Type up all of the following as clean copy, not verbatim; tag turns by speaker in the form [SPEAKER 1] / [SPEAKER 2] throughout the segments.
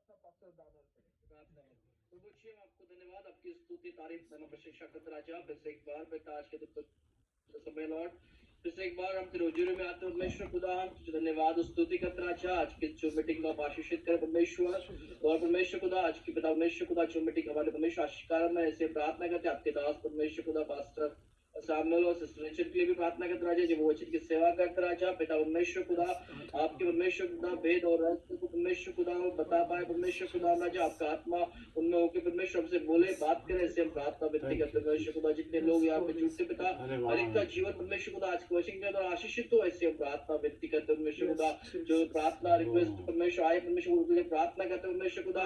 [SPEAKER 1] प्रभु जी हम आपको धन्यवाद, आपकी स्तुति तारीफ धन प्रशंसा करते राजा। फिर से एक बार बेटा आज के दिन समय लॉर्ड, फिर से एक बार हम तेरे हुजूर में आते हैं परमेश्वर खुदा, तुझे धन्यवाद स्तुति करते राजा। आज की जो मीटिंग को आप आशीषित करें परमेश्वर, और परमेश्वर खुदा आज की पिता परमेश्वर खुदा जो मीटिंग हमारे परमेश्वर आशीषकार में ऐसे प्रार्थना करते आपके दास परमेश्वर खुदा पास्टर सामने और सिस्टर रिचर्ड के लिए भी प्रार्थना करते राजा, जब वो वचन की सेवा करते राजा। पिता परमेश्वर खुदा आपके परमेश्वर खुदा भेद और रहस्य को परमेश्वर खुदा बता पाए परमेश्वर खुदा राजा, आपका आत्मा उनमें होकर परमेश्वर हमसे बोले बात करे, ऐसे हम प्रार्थना विनती करते परमेश्वर खुदा। जितने लोग यहाँ पे जुटते पिता हर एक का जीवन परमेश्वर खुदा आज के वचन के अंदर आशीषित हो, ऐसे हम प्रार्थना विनती करते परमेश्वर खुदा। जो प्रार्थना रिक्वेस्ट परमेश्वर आए परमेश्वर उनके लिए प्रार्थना करते परमेश्वर खुदा,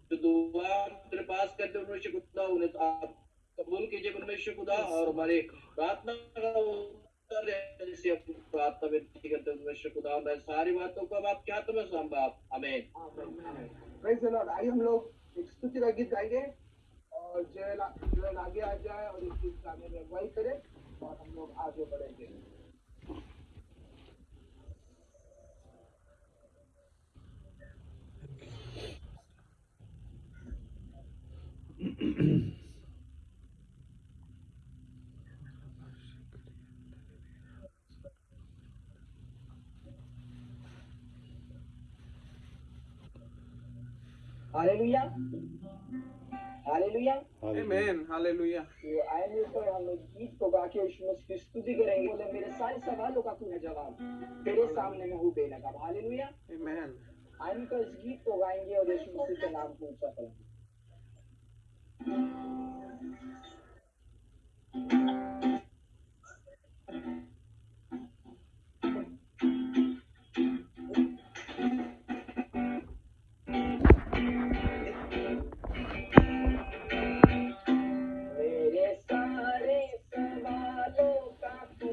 [SPEAKER 1] जो दुआ तेरे पास करते परमेश्वर खुदा उन्हें आप कबूल कीजिए परमेश्वर खुदा, और हमारे प्रार्थना का उत्तर जैसे हम प्रार्थना विनती करते हैं परमेश्वर खुदा। मैं सारी बातों को हम आपके हाथों में सौंपा, आमीन।
[SPEAKER 2] Praise the Lord. आइए हम लोग एक स्तुति का गीत गाएंगे और जोएल आगे आ जाए और इस गीत गाने में अगुवाई करे और हम लोग आगे बढ़ेंगे। हालेलुया, हालेलुया,
[SPEAKER 3] आमेन, हालेलुया।
[SPEAKER 2] तो आएंगे ऊपर हम एक गीत को गा के यीशु मसीह की स्तुति करेंगे। बोले मेरे सारे सवालों का तूने जवाब, तेरे सामने मैं हूँ बेनकाब। हालेलुया,
[SPEAKER 3] आमेन।
[SPEAKER 2] आइए तो इस गीत को गाएंगे और यीशु मसीह के नाम को ऊंचा करेंगे। मेरे सारे सवालों का तू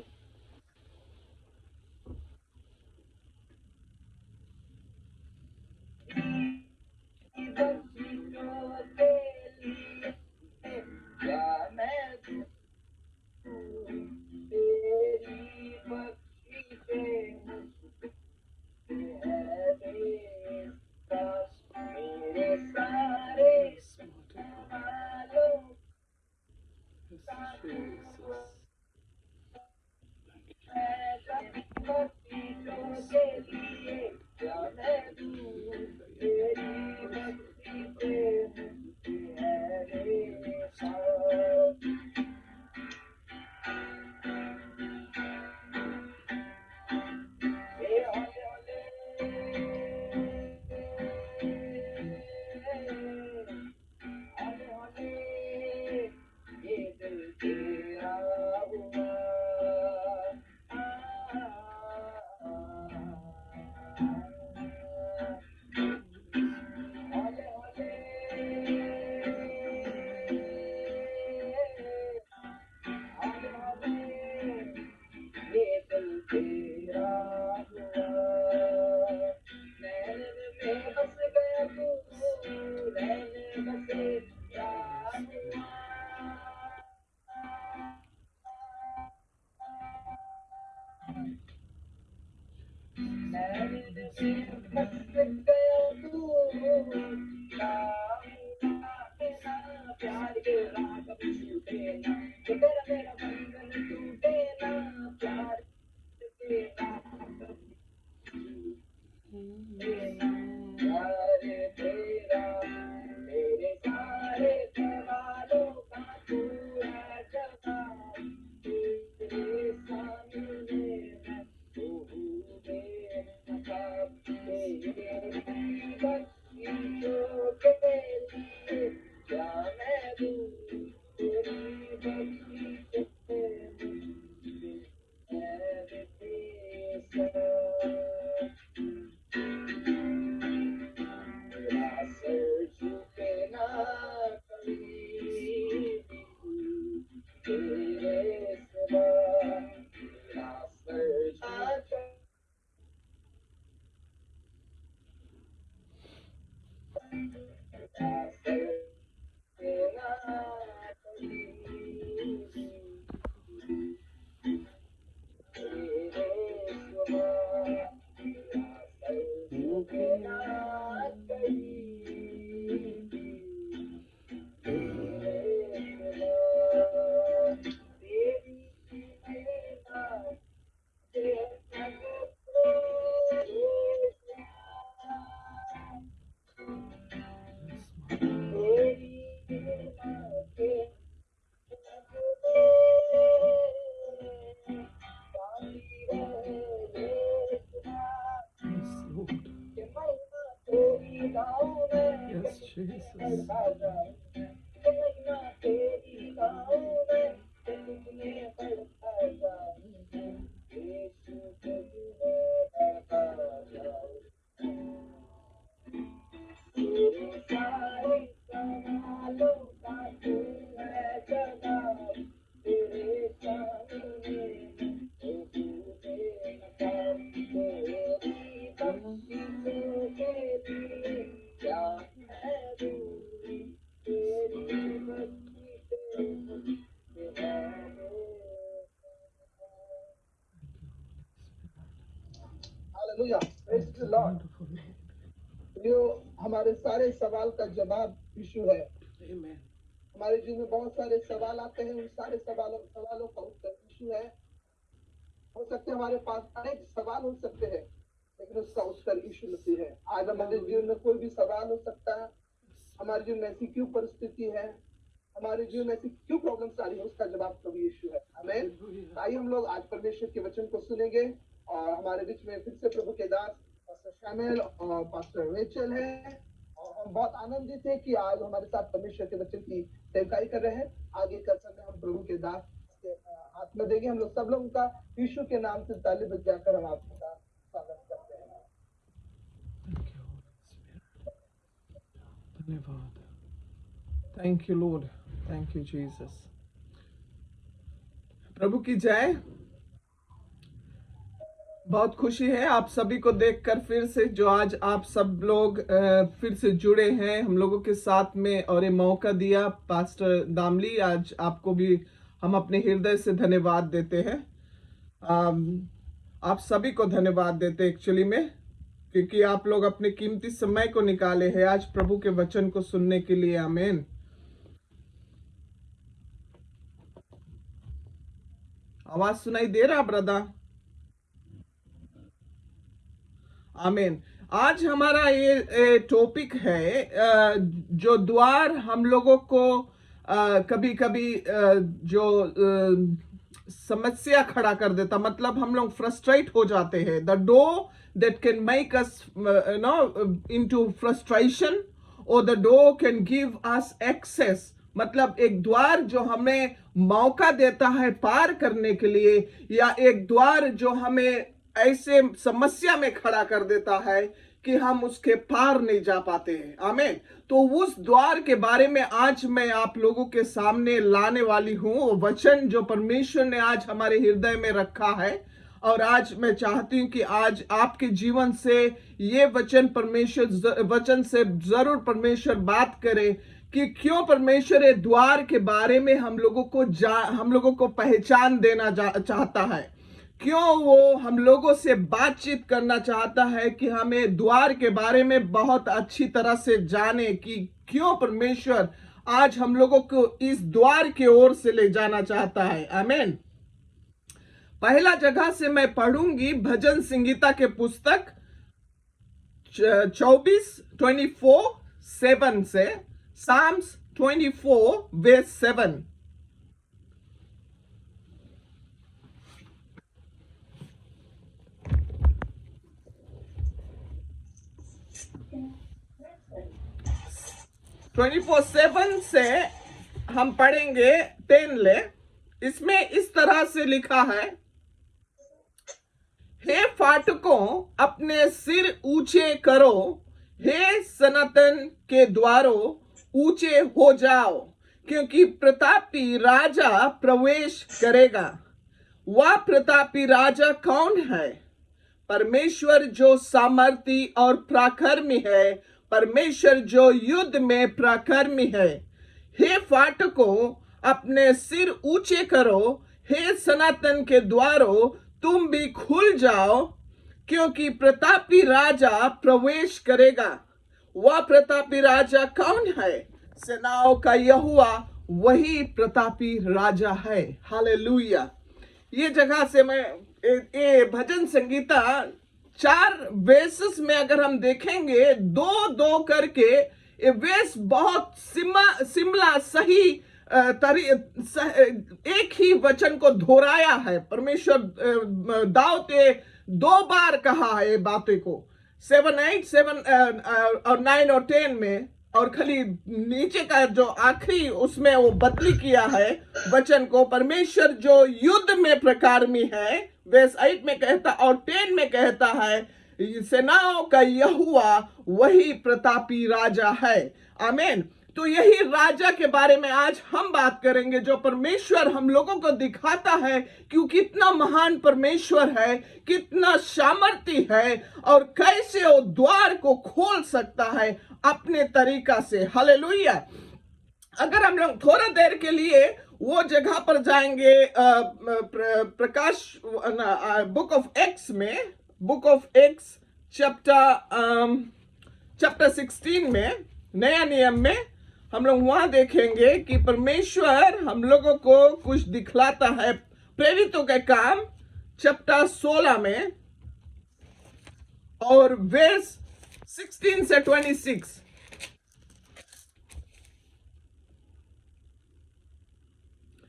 [SPEAKER 2] क्या मैं दूं तेरी बख्शी पे मेरे सारे सवालों का तू बख्शिशों के लिए क्या मैं दूं तेरी बख्शी पे है मेरे साथ। प्यार के राह कभी छूटे ना, तो तेरा मेरा बंधन टूटे ना, प्यार के राह प्यार तेरा मेरे सारे सवालों का तू है जवाब, तेरे सामने मैं हूँ बेनकाब, तेरी बख्शिशों के लिए क्या मैं दूं तेरी बख्शिशों के लिए है मेरे साथ। मेरा सर झुके ना कभी तेरे सिवा, मेरा सर झुके मेरा सर झुके ना कभी तेरे सिवा। Hallelujah, praise the Lord. जो हमारे सारे सवाल का जवाब यीशु है। हमारे जीवन में बहुत सारे सवाल आते हैं, उन सारे सवालों का उत्तर यीशु है। हो सकते हैं हमारे पास अनेक सवाल हो सकते हैं, लेकिन उसका उत्तर यीशु मसीह है। आज हमारे जीवन में कोई भी सवाल हो सकता है, हमारे जीवन में ऐसी क्यों परिस्थिति है, हमारे जीवन में ऐसी क्यों प्रॉब्लम्स आ रही है, उसका जवाब प्रभु यीशु है। आमीन। आइए हम लोग आज परमेश्वर के वचन को सुनेंगे और हमारे बीच में फिर से प्रभु के दास पास्टर शामिल और पास्टर रेचल है, और हम बहुत आनंदित है कि आज हमारे साथ परमेश्वर के वचन की सेवकाई कर रहे हैं। आगे का समय हम प्रभु के दास के हाथ में देंगे। हम लोग सब लोग उनका यीशु के नाम से ताली बजाकर हम आपका स्वागत करते हैं।
[SPEAKER 3] धन्यवाद। Thank you lord, thank you Jesus. प्रभु की जय। बहुत खुशी है आप सभी को देखकर फिर से, जो आज आप सब लोग फिर से जुड़े हैं हम लोगों के साथ में और ये मौका दिया पास्टर दामली। आज आपको भी हम अपने हृदय से धन्यवाद देते हैं। आप सभी को धन्यवाद देते एक्चुअली में, क्योंकि आप लोग अपने कीमती समय को निकाले हैं आज प्रभु के वचन को सुनने के लिए। आमीन। आवाज सुनाई दे रहा ब्रदर? आमीन। आज हमारा ये टॉपिक है जो द्वार हम लोगों को कभी कभी जो समस्या खड़ा कर देता, मतलब हम लोग फ्रस्ट्रेट हो जाते हैं। The door that can make us into frustration और the door can give us access, मतलब एक द्वार जो हमें मौका देता है पार करने के लिए, या एक द्वार जो हमें ऐसे समस्या में खड़ा कर देता है कि हम उसके पार नहीं जा पाते हैं। आमीन। तो उस द्वार के बारे में आज मैं आप लोगों के सामने लाने वाली हूं, वचन जो परमेश्वर ने आज हमारे हृदय में रखा है। और आज मैं चाहती हूं कि आज आपके जीवन से ये वचन से जरूर परमेश्वर बात करे कि क्यों परमेश्वर ये द्वार के बारे में हम लोगों को पहचान देना चाहता है, क्यों वो हम लोगों से बातचीत करना चाहता है कि हमें द्वार के बारे में बहुत अच्छी तरह से जाने कि क्यों परमेश्वर आज हम लोगों को इस द्वार की ओर से ले जाना चाहता है। आमीन। पहला जगह से मैं पढ़ूंगी भजन संगीता के पुस्तक 24:7 से, Psalms 24:7। से हम पढ़ेंगे 10 ले। इसमें इस तरह से लिखा है, हे फाटकों अपने सिर ऊंचे करो, हे सनातन के द्वारों ऊंचे हो जाओ, क्योंकि प्रतापी राजा प्रवेश करेगा। वह प्रतापी राजा कौन है? परमेश्वर जो सामर्थी और पराक्रमी है, परमेश्वर जो युद्ध में पराक्रमी है। हे फाटकों अपने सिर ऊंचे करो, हे सनातन के द्वारों तुम भी खुल जाओ, क्योंकि प्रतापी राजा प्रवेश करेगा। वह प्रतापी राजा कौन है? सेनाओं का यहोवा वही प्रतापी राजा है। हालेलुया। ये जगह से मैं ये भजन संगीता 4 वेसेस में अगर हम देखेंगे, 2-2 करके ये वेस बहुत सिमला सही एक ही वचन को दोहराया है। परमेश्वर दाऊद ने 2 बार कहा है बातें को, 7, 8, 7 और 9 और 10 में और खाली नीचे का जो आखिरी उसमें वो बदली किया है वचन को, परमेश्वर जो युद्ध में प्रकार में है, वर्स 8 में कहता और 10 में कहता है सेनाओं का यहोवा वही प्रतापी राजा है। आमीन। तो यही राजा के बारे में आज हम बात करेंगे, जो परमेश्वर हम लोगों को दिखाता है कि कितना महान परमेश्वर है, कितना सामर्थी है और कैसे वो द्वार को खोल सकता है अपने तरीका से। हालेलुया। अगर हम लोग थोड़ा देर के लिए वो जगह पर जाएंगे प्रकाश बुक ऑफ एक्स में, बुक ऑफ एक्स चैप्टर 16 में, नया नियम में, हम लोग वहां देखेंगे कि परमेश्वर हम लोगों को कुछ दिखलाता है। प्रेरितों के काम चैप्टर 16 में और वर्स 16 से 26।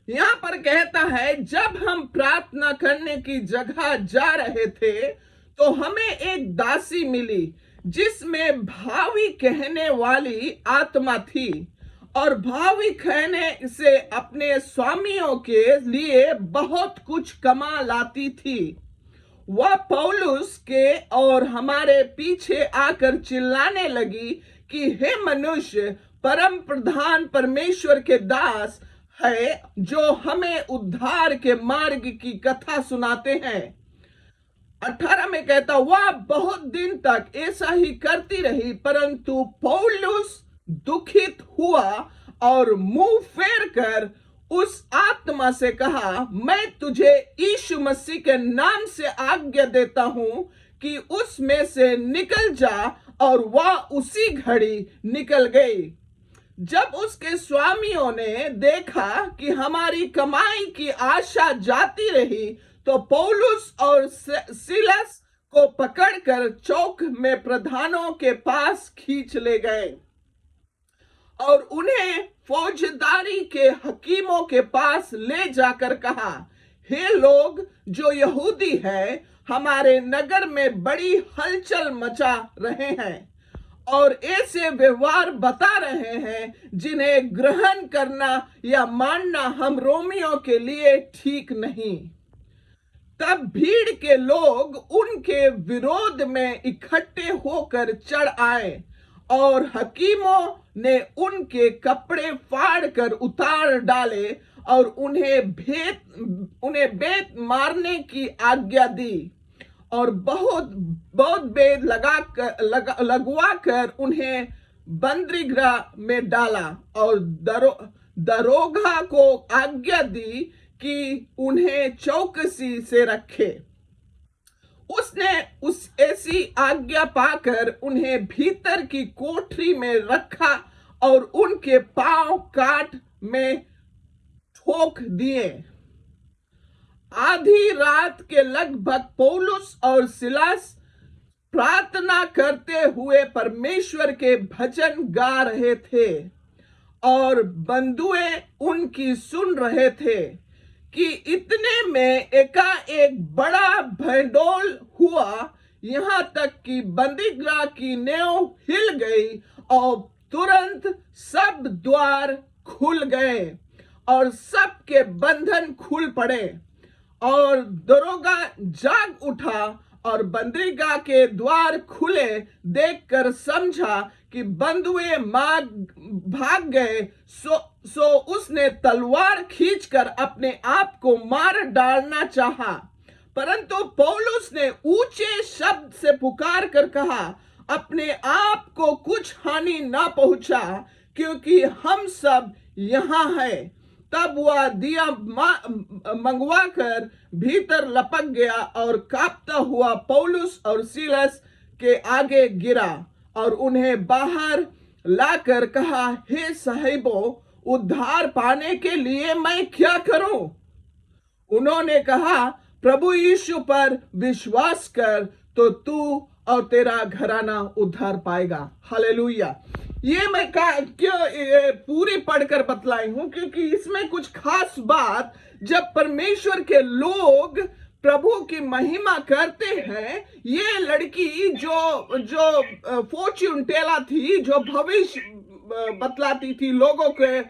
[SPEAKER 3] यहां पर कहता है, जब हम प्रार्थना करने की जगह जा रहे थे तो हमें एक दासी मिली जिसमें भावी कहने वाली आत्मा थी और भावी कहने से अपने स्वामियों के लिए बहुत कुछ कमा लाती थी। वह पौलुस के और हमारे पीछे आकर चिल्लाने लगी कि हे मनुष्य, परम प्रधान परमेश्वर के दास है जो हमें उद्धार के मार्ग की कथा सुनाते हैं। 18 में कहता, वह बहुत दिन तक ऐसा ही करती रही, परंतु पौलुस दुखित हुआ और मुंह फेर कर उस आत्मा से कहा, मैं तुझे यीशु मसीह के नाम से आज्ञा देता हूं कि उसमें से निकल जा, और वह उसी घड़ी निकल गई। जब उसके स्वामियों ने देखा कि हमारी कमाई की आशा जाती रही तो पौलुस और सिलस को पकड़कर चौक में प्रधानों के पास खींच ले गए और उन्हें फौजदारी के हकीमों के पास ले जाकर कहा, हे लोग जो यहूदी हैं, हमारे नगर में बड़ी हलचल मचा रहे हैं और ऐसे व्यवहार बता रहे हैं जिन्हें ग्रहण करना या मानना हम रोमियों के लिए ठीक नहीं। तब भीड़ के लोग उनके विरोध में इकट्ठे होकर चढ़ आए और हकीमों ने उनके कपड़े फाड़ कर उतार डाले और उन्हें बेत मारने की आज्ञा दी और बहुत बेद लगवा कर उन्हें बंदीगृह में डाला और दरोगा को आज्ञा दी कि उन्हें चौकसी से रखे। उसने ऐसी आज्ञा पाकर उन्हें भीतर की कोठरी में रखा और उनके पांव काट में ठोक दिए। आधी रात के लगभग पौलुस और सिलास प्रार्थना करते हुए परमेश्वर के भजन गा रहे थे और बंधुए उनकी सुन रहे थे कि इतने में एकाएक बड़ा भंडोल हुआ, यहां तक कि बंदीगृह की नेव हिल गई और तुरंत सब द्वार खुल गए और सबके बंधन खुल पड़े और दरोगा जाग उठा और बंदीगृह के द्वार खुले देखकर समझा कि बंधुए भाग गए। सो उसने तलवार खींचकर अपने आप को मार डालना चाहा, परंतु पौलुस ने ऊंचे शब्द से पुकार कर कहा, अपने आप को कुछ हानि ना पहुंचा, क्योंकि हम सब यहाँ हैं। तब वह दिया मंगवा कर भीतर लपक गया और कांपता हुआ पौलुस और सिलस के आगे गिरा और उन्हें बाहर लाकर कहा, हे साहिबों, उद्धार पाने के लिए मैं क्या करूं? उन्होंने कहा, प्रभु यीशु पर विश्वास कर तो तू और तेरा घराना उद्धार पाएगा। हालेलुया। ये मैं क्यों पूरी पढ़कर बतलाई हूं, क्योंकि इसमें कुछ खास बात, जब परमेश्वर के लोग प्रभु की महिमा करते हैं, ये लड़की जो फॉर्च्यून टेलर थी, जो भविष्य बतलाती थी लोगों के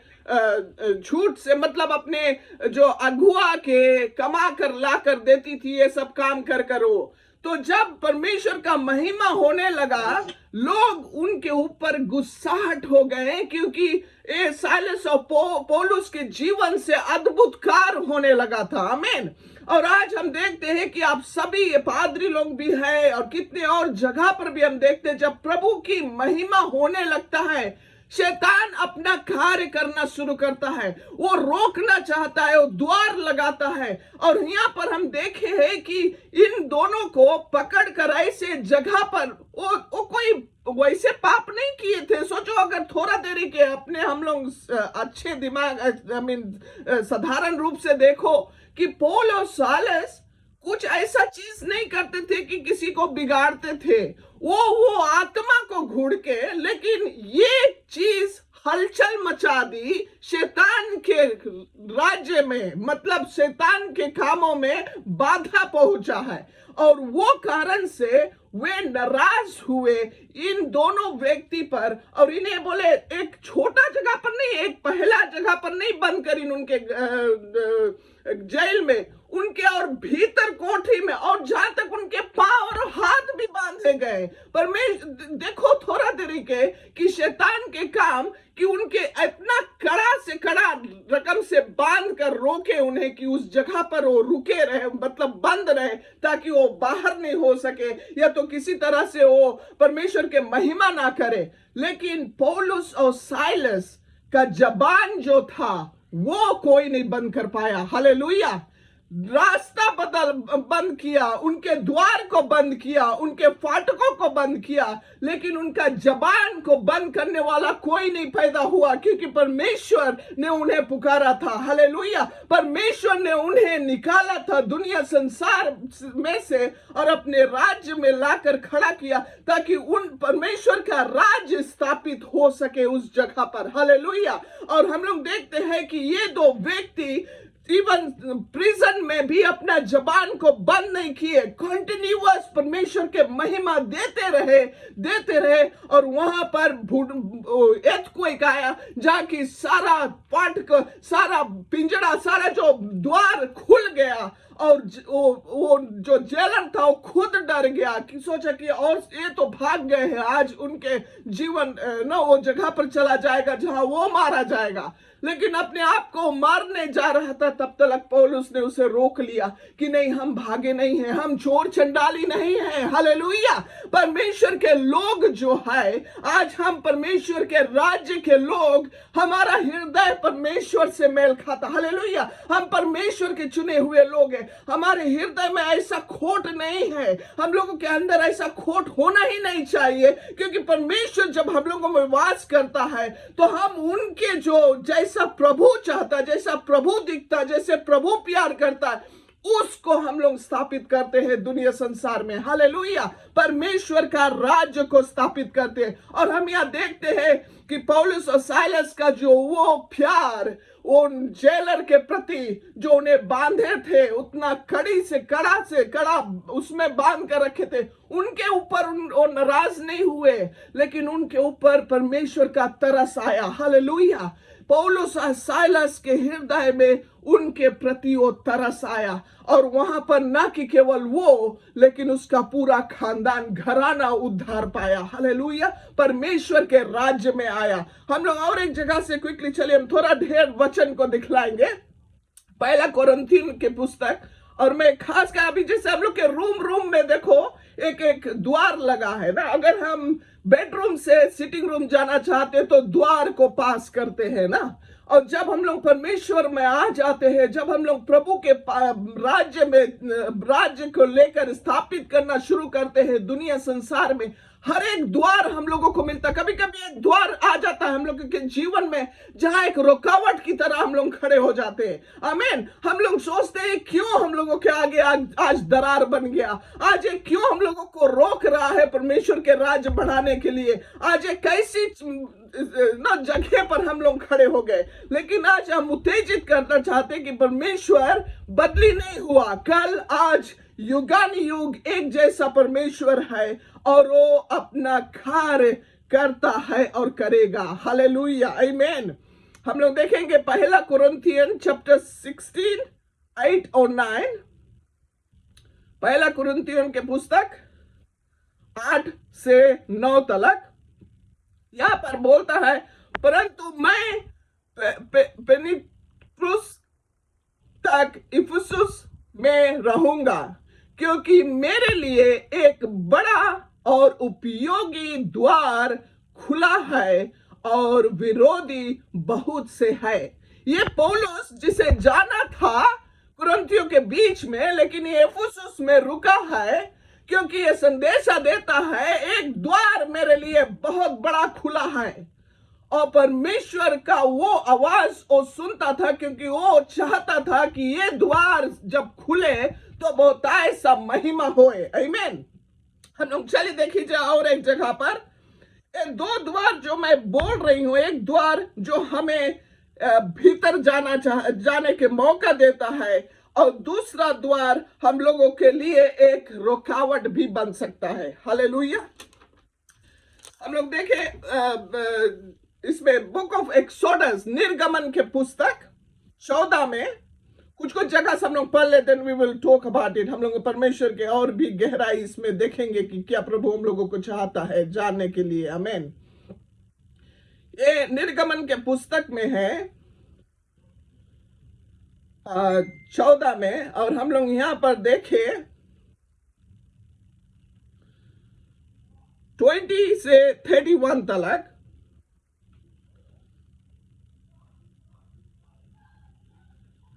[SPEAKER 3] झूठ से, मतलब अपने जो अगुआ के कमा कर ला कर देती थी, ये सब काम कर कर वो। तो जब परमेश्वर का महिमा होने लगा, लोग उनके ऊपर गुस्साहट हो गए, क्योंकि ये साइलस और पौलुस के जीवन से अद्भुत कार्य होने लगा था। आमीन। और आज हम देखते हैं कि आप सभी ये पादरी लोग भी हैं और कितने और जगह पर भी हम देखते हैं, जब प्रभु की महिमा होने लगता है, शैतान अपना कार्य करना शुरू करता है, वो रोकना चाहता है, वो द्वार लगाता है। और यहाँ पर हम देखे हैं कि इन दोनों को पकड़ कर ऐसे जगह पर, वो कोई वैसे पाप नहीं किए थे। सोचो अगर थोड़ा देरी के अपने हम लोग अच्छे दिमाग साधारण रूप से देखो कि पौल और साइलस कुछ ऐसा चीज नहीं करते थे कि किसी को बिगाड़ते थे, वो आत्मा को घूर के, लेकिन ये चीज हलचल मचा दी शैतान के राज्य में, मतलब शैतान के कामों में बाधा पहुंचा है। और वो कारण से वे नाराज हुए इन दोनों व्यक्ति पर, और इन्हें बोले एक छोटा जगह पर नहीं, एक पहला जगह पर नहीं बंद कर इन उनके जेल में, उनके और भीतर कोठरी में, और जहां तक उनके पांव और हाथ भी बांधे गए। पर मैं देखो थोड़ा देरी के कि शैतान के काम कि उनके इतना कड़ा से कड़ा रकम से बांध कर रोके उन्हें कि उस जगह पर वो रुके रहे, मतलब बंद रहे, ताकि वो बाहर नहीं हो सके या तो किसी तरह से वो परमेश्वर के महिमा ना करे। लेकिन पौलुस और साइलस का जबान जो था वो कोई नहीं बंद कर पाया। हालेलुया। रास्ता बंद किया, उनके द्वार को बंद किया, उनके फाटकों को बंद किया, लेकिन उनका जबान को बंद करने वाला कोई नहीं पैदा हुआ, क्योंकि परमेश्वर ने उन्हें पुकारा था। हालेलुया। परमेश्वर ने उन्हें निकाला था दुनिया संसार में से और अपने राज्य में लाकर खड़ा किया, ताकि उन परमेश्वर का राज्य स्थापित हो सके उस जगह पर। हालेलुया। और हम लोग देखते हैं कि ये दो व्यक्ति इवन प्रिजन में भी अपना जबान को बंद नहीं किए, कंटिन्यूअस परमेश्वर के महिमा देते रहे। और वहां पर एर्थक्वेक आया, जहाँ की सारा फाटक, सारा पिंजरा, सारा जो द्वार खुल गया, और वो जो जेलर था वो खुद डर गया कि सोचा कि और ये तो भाग गए हैं, आज उनके जीवन न वो जगह पर चला जाएगा जहां वो मारा जाएगा। लेकिन अपने आप को मारने जा रहा था, तब तक पौलुस ने उसे रोक लिया कि नहीं, हम भागे नहीं हैं, हम चोर चंडाली नहीं हैं। हालेलुया। परमेश्वर के लोग जो है, आज हम परमेश्वर के राज्य के लोग, हमारा हृदय परमेश्वर से मेल खाता। हालेलुया। हम परमेश्वर के चुने हुए लोग हैं, हमारे हृदय में ऐसा खोट नहीं है, हम लोगों के अंदर ऐसा खोट होना ही नहीं चाहिए, क्योंकि परमेश्वर जब हम लोगों में वास करता है तो हम उनके जो जैसा प्रभु चाहता, जैसा प्रभु दिखता, जैसे प्रभु प्यार करता है, उसको हम लोग स्थापित करते हैं दुनिया संसार में। हालेलुया। परमेश्वर का राज्य को स्थापित करते हैं। और हम यहाँ देखते हैं कि पौलुस और साइलस का जो वो प्यार उन जेलर के प्रति जो उन्हें बांधे थे, उतना कड़ी से कड़ा उसमें बांध कर रखे थे, उनके ऊपर वो नाराज नहीं हुए, लेकिन उनके ऊपर परमेश्वर का तरस आया। हालेलुया। पौलुस और साइलस के हृदय में उनके प्रति वो तरस आया, और वहां पर न कि केवल वो, लेकिन उसका पूरा खानदान, घराना उद्धार पाया। हालेलुया। परमेश्वर के राज्य में आया। हम लोग और एक जगह से क्विकली चलिए, हम थोड़ा ढेर वचन को दिखलाएंगे। पहला कोरिन्थियों के पुस्तक, और मैं खास कर अभी जैसे हम लोग के रूम में देखो एक द्वार लगा है ना, अगर हम बेडरूम से सिटिंग रूम जाना चाहते तो द्वार को पास करते हैं ना। और जब हम लोग परमेश्वर में आ जाते हैं, जब हम लोग प्रभु के राज्य को लेकर स्थापित करना शुरू करते हैं दुनिया संसार में, हर एक द्वार हम लोगों को मिलता। कभी कभी एक द्वार आ जाता है हम लोग के जीवन में जहां एक रुकावट की तरह हम लोग खड़े हो जाते हैं। आमीन। हम लोग सोचते हैं क्यों हम लोगों के आगे आज दरार बन गया, आज एक क्यों हम लोगों को रोक रहा है परमेश्वर के राज्य बढ़ाने के लिए, आज एक कैसी जगह पर हम लोग खड़े हो गए। लेकिन आज हम उत्तेजित करना चाहते हैं कि परमेश्वर बदली नहीं हुआ, कल आज युगानुयुग एक जैसा परमेश्वर है, और वो अपना कार्य करता है और करेगा। हालेलुया, आमीन। हम लोग देखेंगे पहला कुरिन्थियन चैप्टर 16 8 और 9। पहला कुरिन्थियन के पुस्तक 8 से 9 तक यहां पर बोलता है, परंतु मैं पेनिप्लुस तक इफिसुस में रहूंगा, क्योंकि मेरे लिए एक बड़ा और उपयोगी द्वार खुला है और विरोधी बहुत से है। ये पौलुस जिसे जाना था कुरिन्थियों के बीच में, लेकिन ये इफिसुस में रुका है, क्योंकि ये संदेशा देता है एक द्वार मेरे लिए बहुत बड़ा खुला है। और परमेश्वर का वो आवाज वो सुनता था, क्योंकि वो चाहता था कि ये द्वार जब खुले तो बहुत ऐसा महिमा होए। आमीन। हम लोग चलिए देखिए और एक जगह पर ये दो द्वार जो मैं बोल रही हूं, एक द्वार जो हमें भीतर जाने के मौका देता है, और दूसरा द्वार हम लोगों के लिए एक रुकावट भी बन सकता है। हालेलुया। हम लोग देखें इसमें बुक ऑफ एक्सोडस, निर्गमन के पुस्तक 14 में कुछ जगह से हम लोग पढ़ लेते हैं। We will talk about it. हम लोग परमेश्वर के और भी गहराई इसमें देखेंगे कि क्या प्रभु हम लोगों को चाहता है जानने के लिए। आमीन। ये निर्गमन के पुस्तक में है 14 में, और हम लोग यहां पर देखें 20 से 31 तक।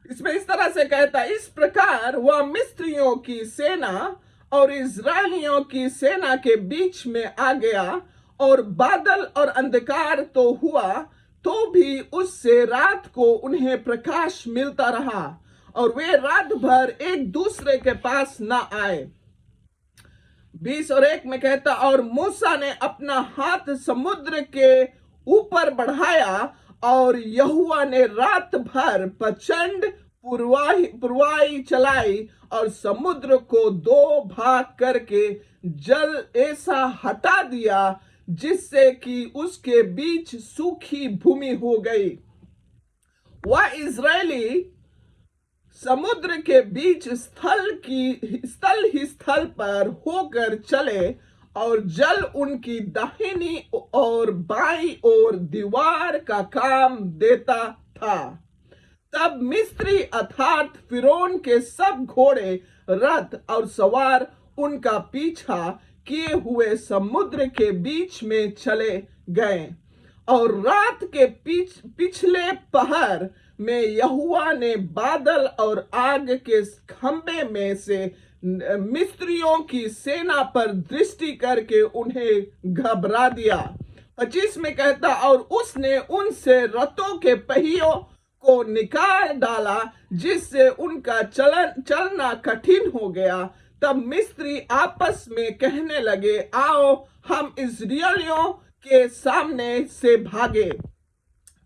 [SPEAKER 3] इसमें इस तरह से कहता है, इस प्रकार वह मिस्रियों की सेना और इजरायलियों की सेना के बीच में आ गया, और बादल और अंधकार तो हुआ, तो भी उससे रात को उन्हें प्रकाश मिलता रहा, और वे रात भर एक दूसरे के पास न आए। 20 और 1 में कहता, और मूसा ने अपना हाथ समुद्र के ऊपर बढ़ाया, और यहोवा ने रात भर प्रचंड पुरवाई चलाई, और समुद्र को 2 भाग करके जल ऐसा हटा दिया जिससे कि उसके बीच सूखी भूमि हो गई। वह इजरायली समुद्र के बीच स्थल पर होकर चले, और जल उनकी दाहिनी और बाईं ओर दीवार का काम देता था। तब मिस्री अर्थात फिरौन के सब घोड़े, रथ और सवार उनका पीछा किए हुए समुद्र के बीच में चले गए, और रात के पिछले पहर में यहोवा ने बादल और आग के खंभे में से मिस्रियों की सेना पर दृष्टि करके उन्हें घबरा दिया। 25 में कहता, और उसने उनसे रथों के पहियों को निकाल डाला, जिससे उनका चलना कठिन हो गया। तब मिस्री आपस में कहने लगे, आओ हम इस्राएलियों के सामने से भागे,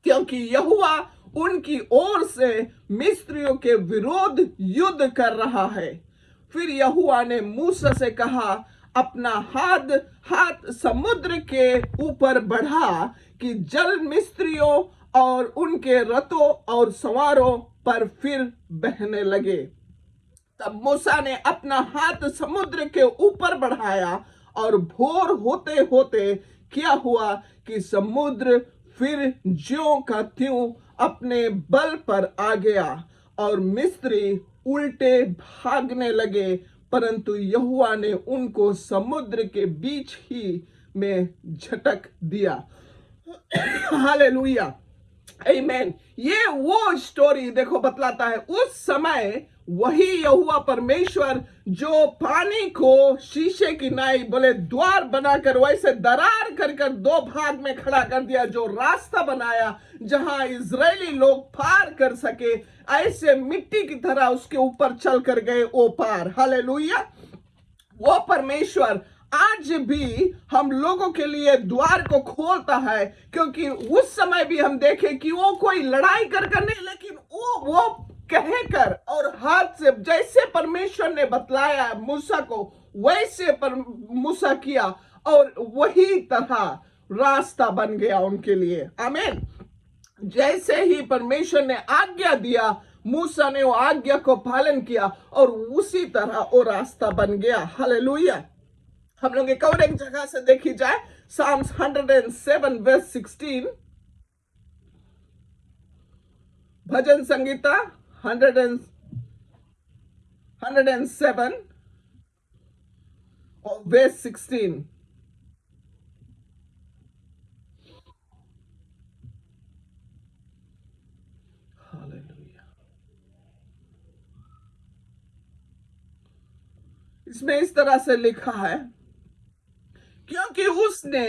[SPEAKER 3] क्योंकि यहोवा उनकी ओर से मिस्रियों के विरोध युद्ध कर रहा है। फिर यहोवा ने मूसा से कहा, अपना हाथ समुद्र के ऊपर बढ़ा कि जल मिस्रियों और उनके रथों और सवारों पर फिर बहने लगे। तब मूसा ने अपना हाथ समुद्र के ऊपर बढ़ाया, और भोर होते होते क्या हुआ कि समुद्र फिर ज्यों का त्यों अपने बल पर आ गया, और मिस्री उल्टे भागने लगे, परंतु यहोवा ने उनको समुद्र के बीच ही में झटक दिया। हालेलुया, आमीन। ये वो स्टोरी देखो बतलाता है, उस समय वही यहोवा परमेश्वर जो पानी को शीशे की नाई बोले द्वार बनाकर वैसे दरार कर 2 भाग में खड़ा कर दिया, जो रास्ता बनाया जहां इजरायली लोग पार कर सके, ऐसे मिट्टी की तरह उसके ऊपर चल कर गए वो पार। हालेलुया। वो परमेश्वर आज भी हम लोगों के लिए द्वार को खोलता है, क्योंकि उस समय भी हम देखें कि वो कोई लड़ाई कर नहीं, लेकिन वो कहकर और हाथ से जैसे परमेश्वर ने बतलाया मूसा को वैसे मूसा किया, और वही तरह रास्ता बन गया उनके लिए। आमीन। जैसे ही परमेश्वर ने आज्ञा दिया, मूसा ने वो आज्ञा को पालन किया और उसी तरह वो रास्ता बन गया। हालेलुया। हम लोग एक और एक जगह से देखी जाए, Psalms 107 verse 16, भजन संगीता 107 और verse 16। हालेलुया। इसमें इस तरह से लिखा है, क्योंकि उसने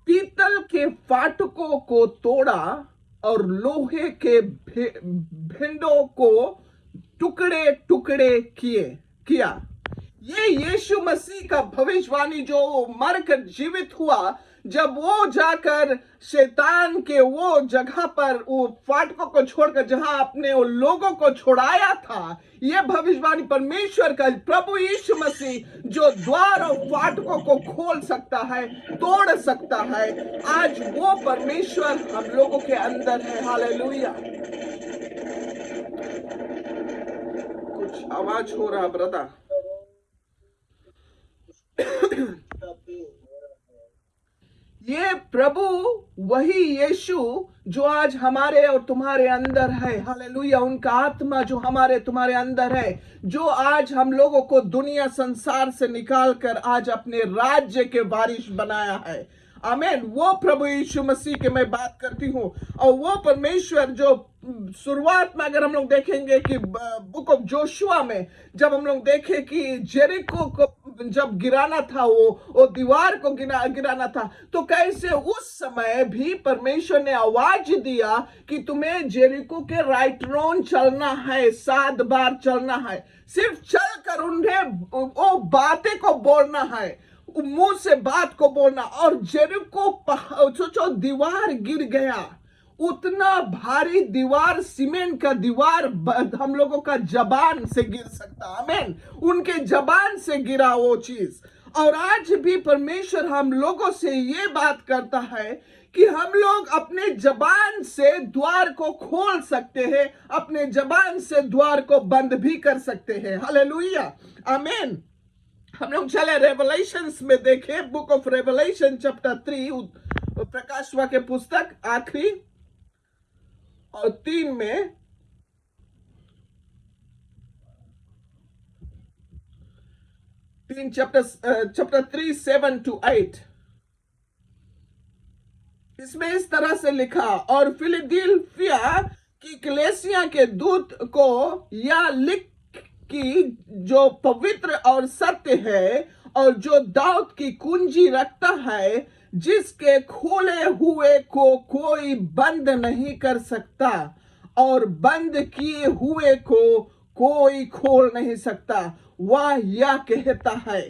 [SPEAKER 3] पीतल के फाटकों को तोड़ा और लोहे के भिंडों को टुकड़े टुकड़े किया। ये यीशु मसीह का भविष्यवाणी जो मरकर जीवित हुआ, जब वो जाकर शैतान के वो जगह पर वो फाटकों को छोड़कर जहां अपने वो लोगों को छुड़ाया था, ये भविष्यवाणी परमेश्वर का प्रभु यीशु मसीह जो द्वार और फाटकों को खोल सकता है, तोड़ सकता है, आज वो परमेश्वर हम लोगों के अंदर है। हालेलुया। कुछ आवाज हो रहा ब्रदर? ये प्रभु वही यीशु जो आज हमारे और तुम्हारे अंदर है। हालेलुया। उनका आत्मा जो हमारे तुम्हारे अंदर है, जो आज हम लोगों को दुनिया संसार से निकाल कर आज अपने राज्य के वारिस बनाया है। आमीन। वो प्रभु यीशु मसीह के मैं बात करती हूँ। और वो परमेश्वर जो शुरुआत में अगर हम लोग देखेंगे कि बुक ऑफ जोशुआ में जब हम लोग देखें कि जेरिको को जब गिराना था, वो दीवार को गिराना था, तो कैसे उस समय भी परमेश्वर ने आवाज दिया कि तुम्हें जेरिको के राइट रोन चलना है, 7 बार चलना है। सिर्फ चलकर उन्हें वो बातें को बोलना है, मुंह से बात को बोलना, और जेरिको सोचो दीवार गिर गया। उतना भारी दीवार, सीमेंट का दीवार हम लोगों का जबान से गिर सकता। आमीन। उनके जबान से गिरा वो चीज। और आज भी परमेश्वर हम लोगों से ये बात करता है कि हम लोग अपने जबान से द्वार को खोल सकते हैं, अपने जबान से द्वार को बंद भी कर सकते हैं। हालेलुया। आमीन। हम लोग चले रेवलेशंस में देखें, बुक ऑफ रेवलेशन चैप्टर 3, प्रकाशवा के पुस्तक आखिरी और 3 में, चैप्टर 3 7 to 8। इसमें इस तरह से लिखा, और फिलडेल्फिया की कलीसिया के दूत को या लिख कि जो पवित्र और सत्य है और जो दाऊद की कुंजी रखता है, जिसके खोले हुए को कोई बंद नहीं कर सकता और बंद किए हुए को कोई खोल नहीं सकता, वह यह कहता है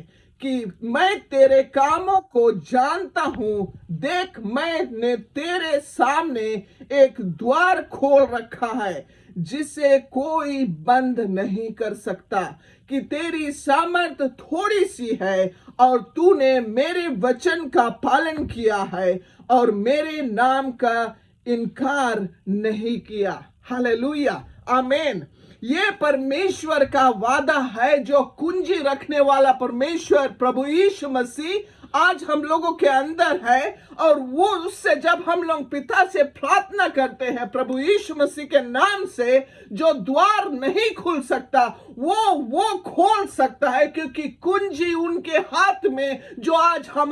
[SPEAKER 3] कि मैं तेरे कामों को जानता हूं। देख, मैंने तेरे सामने एक द्वार खोल रखा है जिसे कोई बंद नहीं कर सकता, कि तेरी सामर्थ थोड़ी सी है और तूने मेरे वचन का पालन किया है और मेरे नाम का इनकार नहीं किया। हालेलुया। आमीन। ये परमेश्वर का वादा है, जो कुंजी रखने वाला परमेश्वर प्रभु यीशु मसीह आज हम लोगों के अंदर है। और वो उससे जब हम लोग पिता से प्रार्थना करते हैं प्रभु यीशु मसीह के नाम से, जो द्वार नहीं खुल सकता वो खोल सकता है, क्योंकि कुंजी उनके हाथ में जो आज हम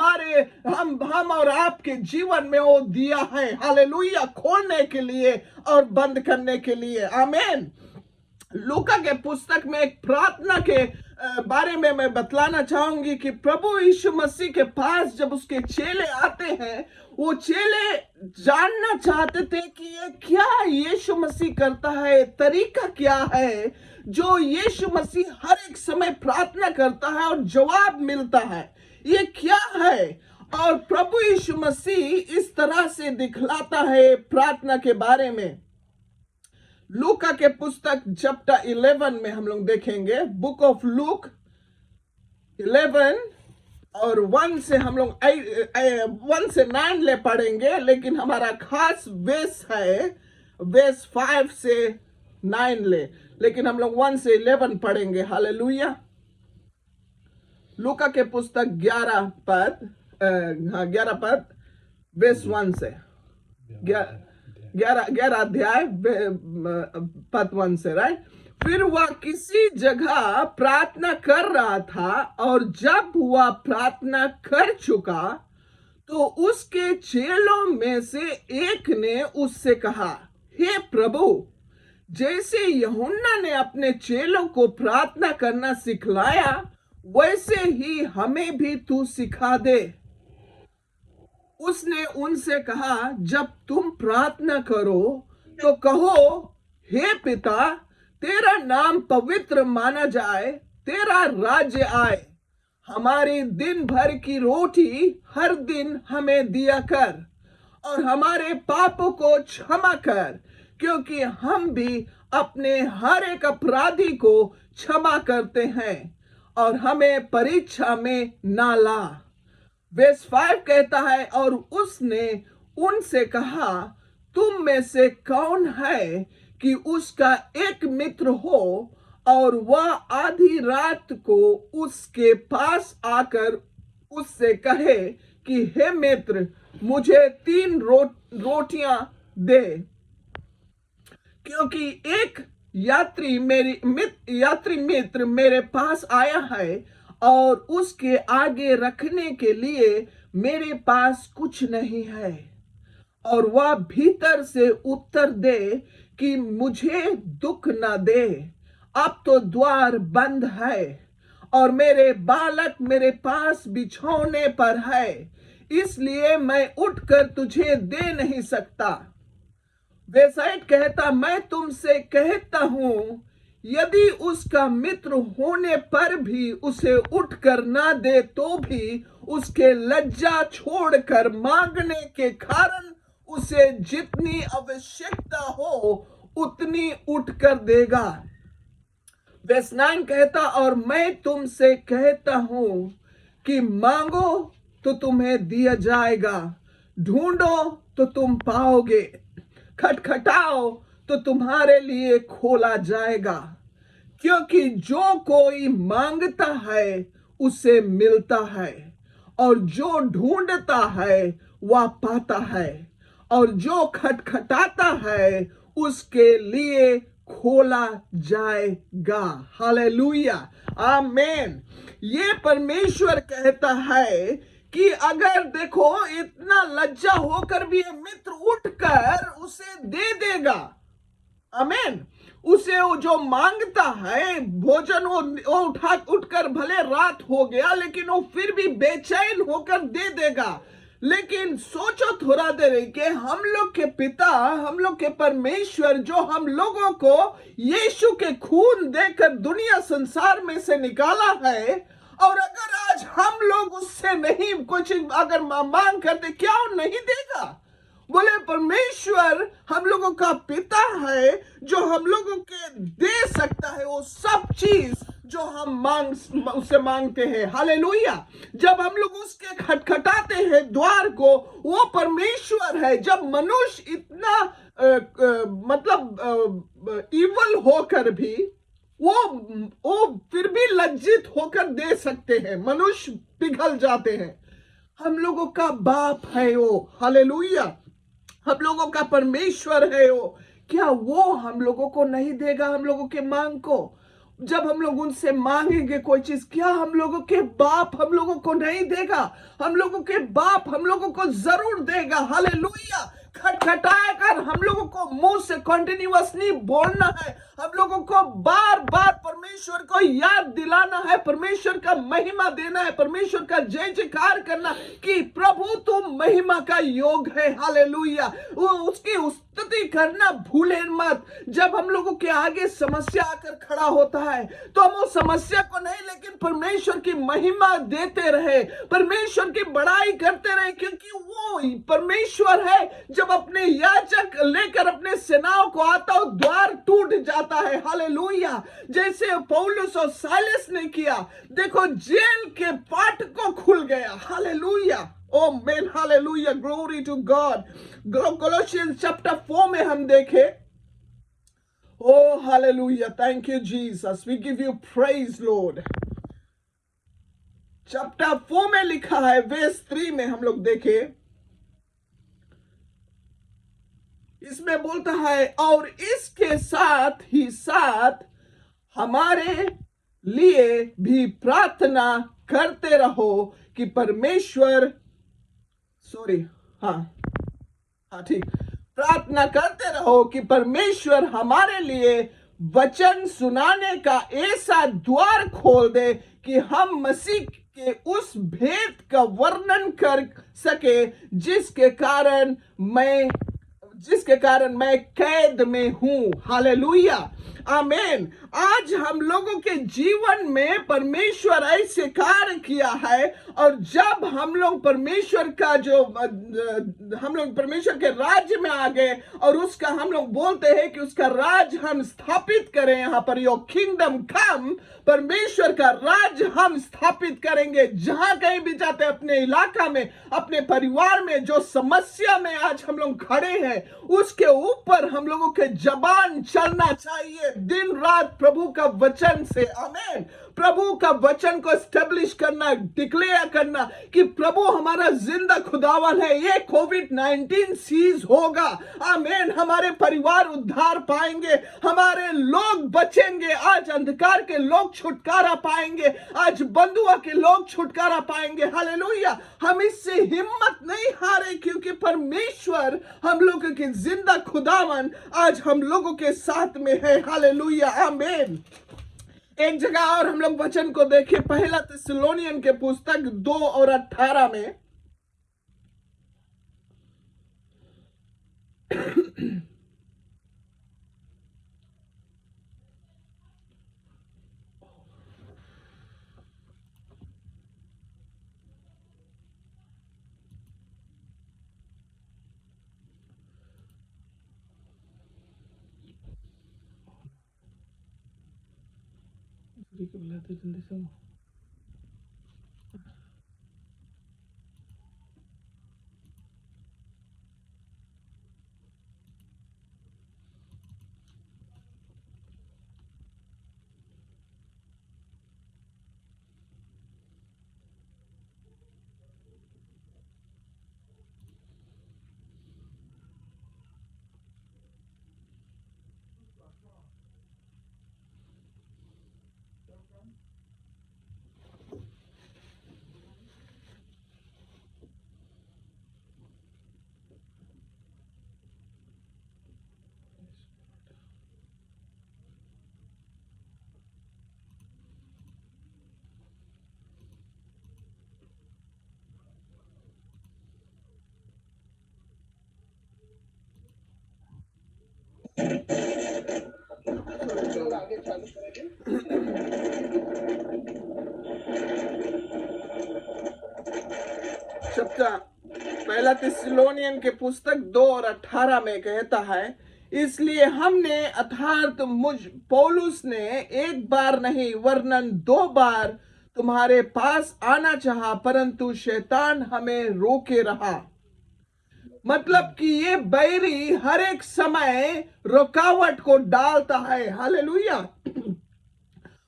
[SPEAKER 3] और आपके जीवन में वो दिया है। हालेलुया। खोलने के लिए और बंद करने के लिए। आमीन। लूका के पुस्तक में एक प्रार्थना के बारे में मैं बतलाना चाहूंगी कि प्रभु यीशु मसीह के पास जब उसके चेले आते हैं, वो चेले जानना चाहते थे कि ये क्या यीशु मसीह करता है, तरीका क्या है जो यीशु मसीह हर एक समय प्रार्थना करता है और जवाब मिलता है, ये क्या है। और प्रभु यीशु मसीह इस तरह से दिखलाता है प्रार्थना के बारे में। लूका के पुस्तक चैप्टर 11 में हम लोग देखेंगे, बुक ऑफ लूक 11 और 1 से हम लोग 1 से 9 ले पढ़ेंगे, लेकिन हमारा खास वेस है वेस 5 से 9 लेकिन हम लोग 1 से 11 पढ़ेंगे। हालेलुया। लूका के पुस्तक 11 पद वेस 1 से 11 अध्याय पद 1 से, राइट। फिर वह किसी जगह प्रार्थना कर रहा था, और जब वह प्रार्थना कर चुका तो उसके चेलों में से एक ने उससे कहा, हे प्रभु, जैसे यूहन्ना ने अपने चेलों को प्रार्थना करना सिखलाया, वैसे ही हमें भी तू सिखा दे। उसने उनसे कहा, जब तुम प्रार्थना करो तो कहो, हे पिता, तेरा नाम पवित्र माना जाए, तेरा राज्य आए, हमारी दिन भर की रोटी हर दिन हमें दिया कर, और हमारे पापों को क्षमा कर, क्योंकि हम भी अपने हर एक अपराधी को क्षमा करते हैं, और हमें परीक्षा में ना ला। वर्स 5 कहता है, और उसने उनसे कहा, तुम में से कौन है कि उसका एक मित्र हो और वह आधी रात को उसके पास आकर उससे कहे कि हे मित्र, मुझे 3 रोटियां दे, क्योंकि एक यात्री मित्र मेरे पास आया है और उसके आगे रखने के लिए मेरे पास कुछ नहीं है। और वह भीतर से उत्तर दे कि मुझे दुख न दे, अब तो द्वार बंद है और मेरे बालक मेरे पास बिछौने पर है, इसलिए मैं उठकर तुझे दे नहीं सकता। वेसाइट कहता, मैं तुमसे कहता हूं, यदि उसका मित्र होने पर भी उसे उठकर ना दे तो भी उसके लज्जा छोड़कर मांगने के कारण उसे जितनी आवश्यकता हो उतनी उठकर देगा। वर्स 9 कहता, और मैं तुमसे कहता हूं कि मांगो तो तुम्हें दिया जाएगा, ढूंढो तो तुम पाओगे, खटखटाओ तो तुम्हारे लिए खोला जाएगा, क्योंकि जो कोई मांगता है उसे मिलता है, और जो ढूंढता है वह पाता है, और जो खटखटाता है उसके लिए खोला जाएगा। हालेलुया, आमेन। ये परमेश्वर कहता है कि अगर देखो इतना लज्जा होकर भी ये मित्र उठकर उसे दे देगा, आमेन। उसे वो जो मांगता है भोजन वो उठकर भले रात हो गया लेकिन वो फिर भी बेचैन होकर दे देगा। लेकिन सोचो थोड़ा देर कि हम लोग के पिता, हम लोग के परमेश्वर जो हम लोगों को यीशु के खून देकर दुनिया संसार में से निकाला है, और अगर आज हम लोग उससे नहीं कुछ अगर मांग करते, क्या वो नहीं देगा? बोले परमेश्वर हम लोगों का पिता है जो हम लोगों के दे सकता है वो सब चीज जो हम उससे मांगते हैं। हालेलुया। जब हम लोग उसके खटखटाते हैं द्वार को, वो परमेश्वर है। जब मनुष्य इतना इवल होकर भी वो फिर भी लज्जित होकर दे सकते हैं, मनुष्य पिघल जाते हैं। हम लोगों का बाप है वो, हालेलुया। हम लोगों का परमेश्वर है वो, क्या वो हम लोगों को नहीं देगा हम लोगों के मांग को? जब हम लोग उनसे मांगेंगे कोई चीज, क्या हम लोगों के बाप हम लोगों को नहीं देगा? हम लोगों के बाप हम लोगों को जरूर देगा। हालेलुया। खटखटाया कर हम लोगों को मुंह से कंटिन्यूअसली बोलना है, हम लोगों को बार बार परमेश्वर को याद दिलाना है, परमेश्वर का महिमा देना है, परमेश्वर का जय जयकार करना कि प्रभु तुम महिमा का योग है। हालेलुया। उसकी स्तुति करना भूलें मत। जब हम लोगों के आगे समस्या आकर खड़ा होता है तो हम उस समस्या को नहीं लेकिन परमेश्वर की महिमा देते रहे, परमेश्वर की बड़ाई करते रहे, क्योंकि वो परमेश्वर है जब जब अपने याजक लेकर अपने सेनाओं को आता हो, द्वार टूट जाता है। हालेलुया। जैसे पौलुस और साइलस ने किया, देखो जेल के फाटकों खुल गया। Hallelujah. Oh man, hallelujah, glory to God. Colossians chapter 4 में हम देखे, oh hallelujah, thank you Jesus, we give you praise Lord। Chapter 4 में लिखा है, वर्स 3 में हम लोग देखे, इसमें बोलता है, और इसके साथ ही साथ हमारे लिए भी प्रार्थना करते रहो कि परमेश्वर, ठीक, प्रार्थना करते रहो कि परमेश्वर हमारे लिए वचन सुनाने का ऐसा द्वार खोल दे कि हम मसीह के उस भेद का वर्णन कर सके जिसके कारण मैं कैद में हूं। हालेलुया, आमीन। आज हम लोगों के जीवन में परमेश्वर ऐसे कार्य किया है, और जब हम लोग परमेश्वर के राज्य में आ गए, और उसका हम लोग बोलते हैं कि उसका राज हम स्थापित करें, यहाँ पर योर किंगडम कम, परमेश्वर का राज हम स्थापित करेंगे। जहां कहीं भी जाते, अपने इलाका में, अपने परिवार में, जो समस्या में आज हम लोग खड़े हैं, उसके ऊपर हम लोगों के जबान चलना चाहिए दिन रात प्रभु का वचन से। आमीन। प्रभु का वचन को एस्टेब्लिश करना, डिक्लेयर करना कि प्रभु हमारा जिंदा खुदावन है। ये कोविड-19 सीज होगा। आमीन। हमारे परिवार उद्धार पाएंगे, हमारे लोग बचेंगे। आज अंधकार के लोग छुटकारा पाएंगे, आज बंधुआ के लोग छुटकारा पाएंगे। हालेलुया। हम इससे हिम्मत नहीं हारे, क्योंकि परमेश्वर हम लोगों के जिंदा खुदावन आज हम लोगों के साथ में है। हालेलुया, आमीन। एक जगह और हम लोग वचन को देखें, पहला थिस्सलुनीयन के पुस्तक 2 और 18 में,
[SPEAKER 2] आगे चालू करेंगे।
[SPEAKER 3] पहला थिस्सलुनीयन के पुस्तक 2 और 18 में कहता है, इसलिए हमने अर्थात मुझ पौलुस ने एक बार नहीं वरन 2 बार तुम्हारे पास आना चाहा, परंतु शैतान हमें रोके रहा। मतलब कि ये बैरी हर एक समय रुकावट को डालता है। हालेलुया।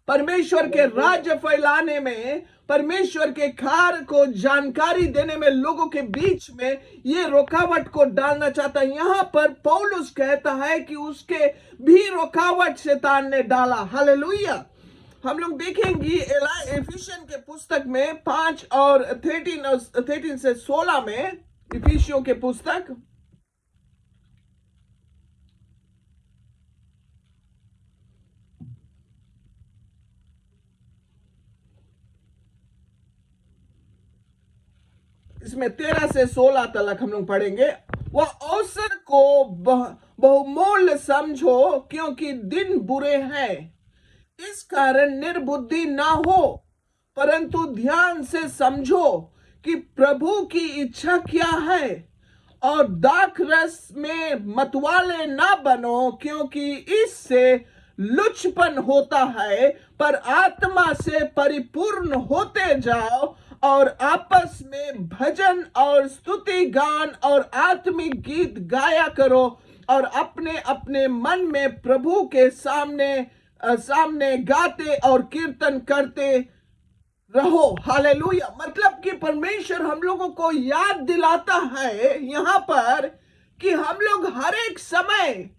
[SPEAKER 3] परमेश्वर के राज्य फैलाने में, परमेश्वर के कार्य को जानकारी देने में, लोगों के बीच में ये रुकावट को डालना चाहता है। यहां पर पौलुस कहता है कि उसके भी रुकावट शैतान ने डाला। हालेलुया। हम लोग देखेंगे एफिशियन के पुस्तक में 5 और 13 से 16 में, इफिसियों के पुस्तक इसमें 13 से 16 तक हम लोग पढ़ेंगे। वह अवसर को बहुमूल्य समझो, क्योंकि दिन बुरे हैं। इस कारण निर्बुद्धि ना हो, परंतु ध्यान से समझो कि प्रभु की इच्छा क्या है, और दाखरस में मतवाले ना बनो, क्योंकि इससे लुचपन होता है, पर आत्मा से परिपूर्ण होते जाओ और आपस में भजन और स्तुति गान और आत्मिक गीत गाया करो और अपने अपने मन में प्रभु के सामने गाते और कीर्तन करते रहो। हालेलुया। मतलब कि परमेश्वर हम लोगों को याद दिलाता है यहां पर कि हम लोग हर एक समय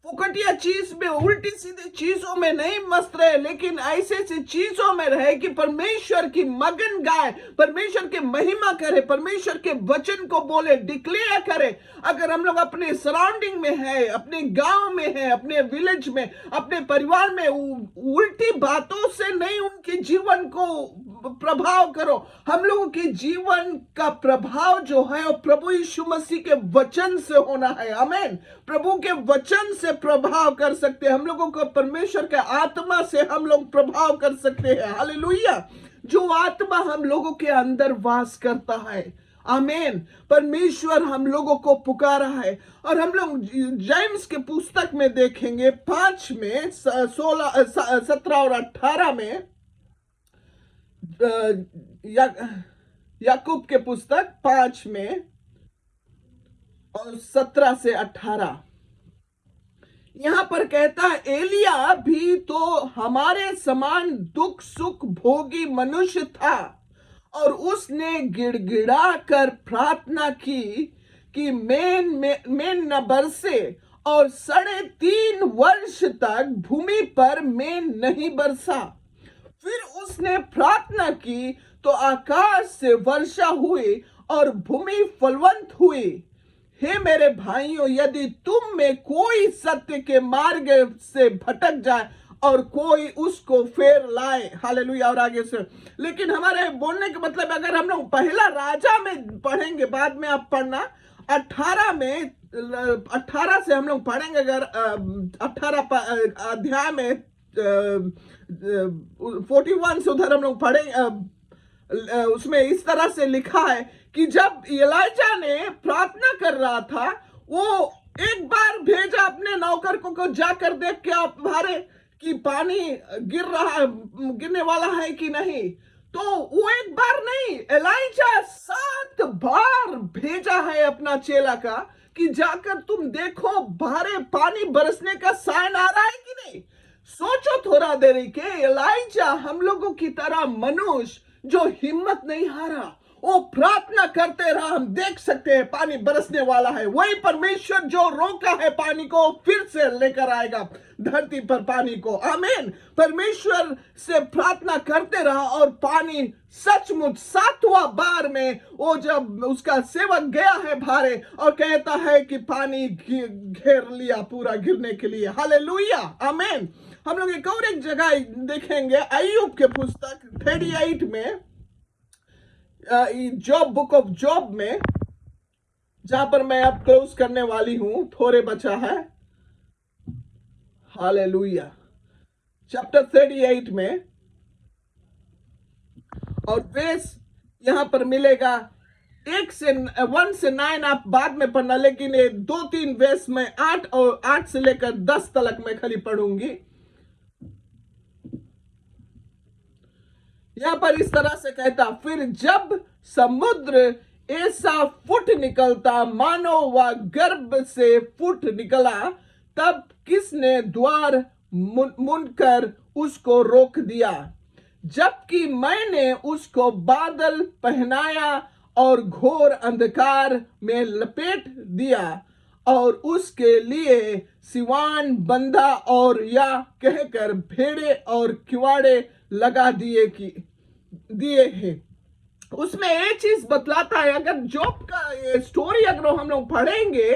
[SPEAKER 3] फुकटिया चीज में, उल्टी सीधी चीजों में नहीं मस्त रहे, लेकिन ऐसे ऐसी चीजों में रहे कि परमेश्वर की मगन गाए, परमेश्वर के महिमा करे, परमेश्वर के वचन को बोले, डिक्लेयर करे। अगर हम लोग अपने सराउंडिंग में है, अपने गांव में है, अपने विलेज में, अपने परिवार में, उल्टी बातों से नहीं उनके जीवन को प्रभाव करो। हम लोगों के जीवन का प्रभाव जो है वो प्रभु यीशु मसीह के वचन से होना है। आमीन। प्रभु के वचन से प्रभाव कर सकते हैं हम लोगों को, परमेश्वर के आत्मा से हम लोग प्रभाव कर सकते हैं। हालेलुया। जो आत्मा हम लोगों के अंदर वास करता है, आमीन। परमेश्वर हम लोगों को पुकारा है। और हम लोग जेम्स के पुस्तक में देखेंगे 5 में 16, 17 और 18 में, याकूब के पुस्तक 5 में और 17 से 18 यहां पर कहता है, एलिया भी तो हमारे समान दुख सुख भोगी मनुष्य था और उसने गिड़गिड़ा कर प्रार्थना की कि मेन न बरसे, और 3.5 वर्ष तक भूमि पर मेन नहीं बरसा। फिर उसने प्रार्थना की तो आकाश से वर्षा हुई और भूमि फलवंत हुई। हे मेरे भाइयों, यदि तुम में कोई सत्य के मार्ग से भटक जाए और कोई उसको फेर लाए। हालेलुया। और आगे से, लेकिन हमारे बोलने का मतलब, अगर हम लोग पहला राजा में पढ़ेंगे, बाद में आप पढ़ना 18 से हम लोग पढ़ेंगे। अगर 18 अध्याय में 41 से उधर हम लोग पढ़ेंगे, उसमें इस तरह से लिखा है कि जब एलिजा ने प्रार्थना कर रहा था, वो एक बार भेजा अपने नौकर को जाकर देख के आप भारे कि पानी गिरने वाला है कि नहीं। तो वो एक बार नहीं, एलिजा 7 बार भेजा है अपना चेला का कि जाकर तुम देखो भारे पानी बरसने का साइन आ रहा है कि नहीं। सोचो थोड़ा देर के, एलिजा हम लोगों की तरह मनुष्य जो हिम्मत नहीं हारा, वो प्रार्थना करते रहा। हम देख सकते हैं पानी बरसने वाला है। वही परमेश्वर जो रोका है पानी को, फिर से लेकर आएगा धरती पर पानी को। आमीन। परमेश्वर से प्रार्थना करते रहा और पानी सचमुच 7वां बार में वो जब उसका सेवक गया है भारे और कहता है कि पानी घेर लिया पूरा गिरने के लिए। हालेलुया। आमीन। हम लोग एक और एक जगह देखेंगे, अय्यूब के पुस्तक 38 में, जॉब, बुक ऑफ जॉब में, जहां पर मैं अब क्लोज करने वाली हूं, थोड़े बचा है। हालेलुया। चैप्टर 38 में, और वेस यहां पर मिलेगा 1 से 9 आप बाद में पढ़ना, लेकिन ये 2-3 वेस में 8 और 8 से लेकर 10 तक मैं खाली पढ़ूंगी। यहां पर इस तरह से कहता, फिर जब समुद्र ऐसा फुट निकलता मानो वह गर्भ से फुट निकला, तब किसने द्वार मुनकर उसको रोक दिया, जबकि मैंने उसको बादल पहनाया और घोर अंधकार में लपेट दिया और उसके लिए सिवान बंधा और या कहकर भेड़े और किवाड़े लगा दिए हैं। उसमें एक चीज बतलाता है, अगर जॉब का ये स्टोरी अगर हम लोग पढ़ेंगे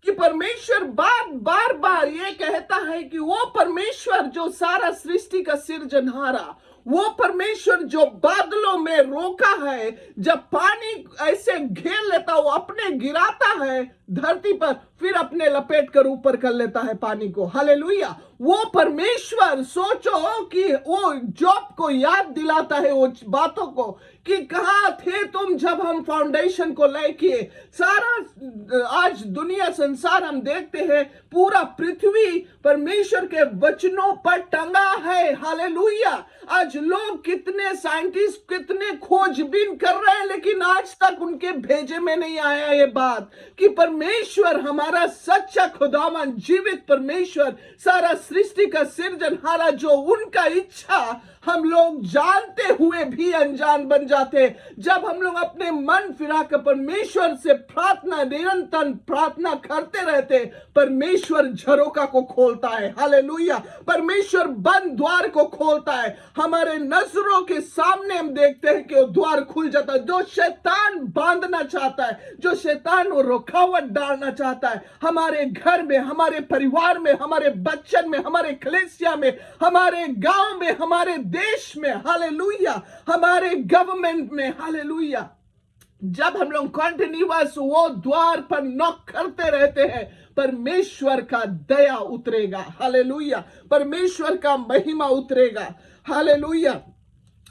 [SPEAKER 3] कि परमेश्वर बार बार ये कहता है कि वो परमेश्वर जो सारा सृष्टि का सिरजनहारा, वो परमेश्वर जो बादलों में रोका है, जब पानी ऐसे घेर लेता, वो अपने गिराता है धरती पर, फिर अपने लपेट कर ऊपर कर लेता है पानी को। हालेलुया। वो परमेश्वर, सोचो कि वो जॉब को याद दिलाता है वो बातों को कि कहां थे तुम जब हम फाउंडेशन को लेके सारा आज दुनिया संसार हम देखते हैं, पूरा पृथ्वी परमेश्वर के वचनों पर टंगा है। हालेलुया। आज लोग कितने साइंटिस्ट कितने खोजबीन कर रहे हैं, लेकिन आज तक उनके भेजे में नहीं आया ये बात कि परमेश्वर हमारा सच्चा खुदावन जीवित परमेश्वर, सारा सृष्टि का सृजनहारा, जो उनका इच्छा हम लोग जानते हुए भी अनजान बन जाते। जब हम लोग अपने मन फिरा कर परमेश्वर से प्रार्थना निरंतर प्रार्थना करते रहते, परमेश्वर झरोका को खोलता है। हालेलुया। परमेश्वर बंद द्वार को खोलता है। हमारे नजरों के सामने हम देखते हैं कि वो द्वार खुल जाता है। जो शैतान बांधना चाहता है, जो शैतान वो रुकावट डालना चाहता है हमारे घर में, हमारे परिवार में, हमारे बच्चन में, हमारे कलीसिया में, हमारे गांव में, हमारे देश में, हालेलुया, हमारे गवर्नमेंट में, हालेलुया, जब हम लोग कंटिन्यूअस वो द्वार पर नॉक करते रहते हैं, परमेश्वर का दया उतरेगा। हालेलुया। परमेश्वर का महिमा उतरेगा। हालेलुया।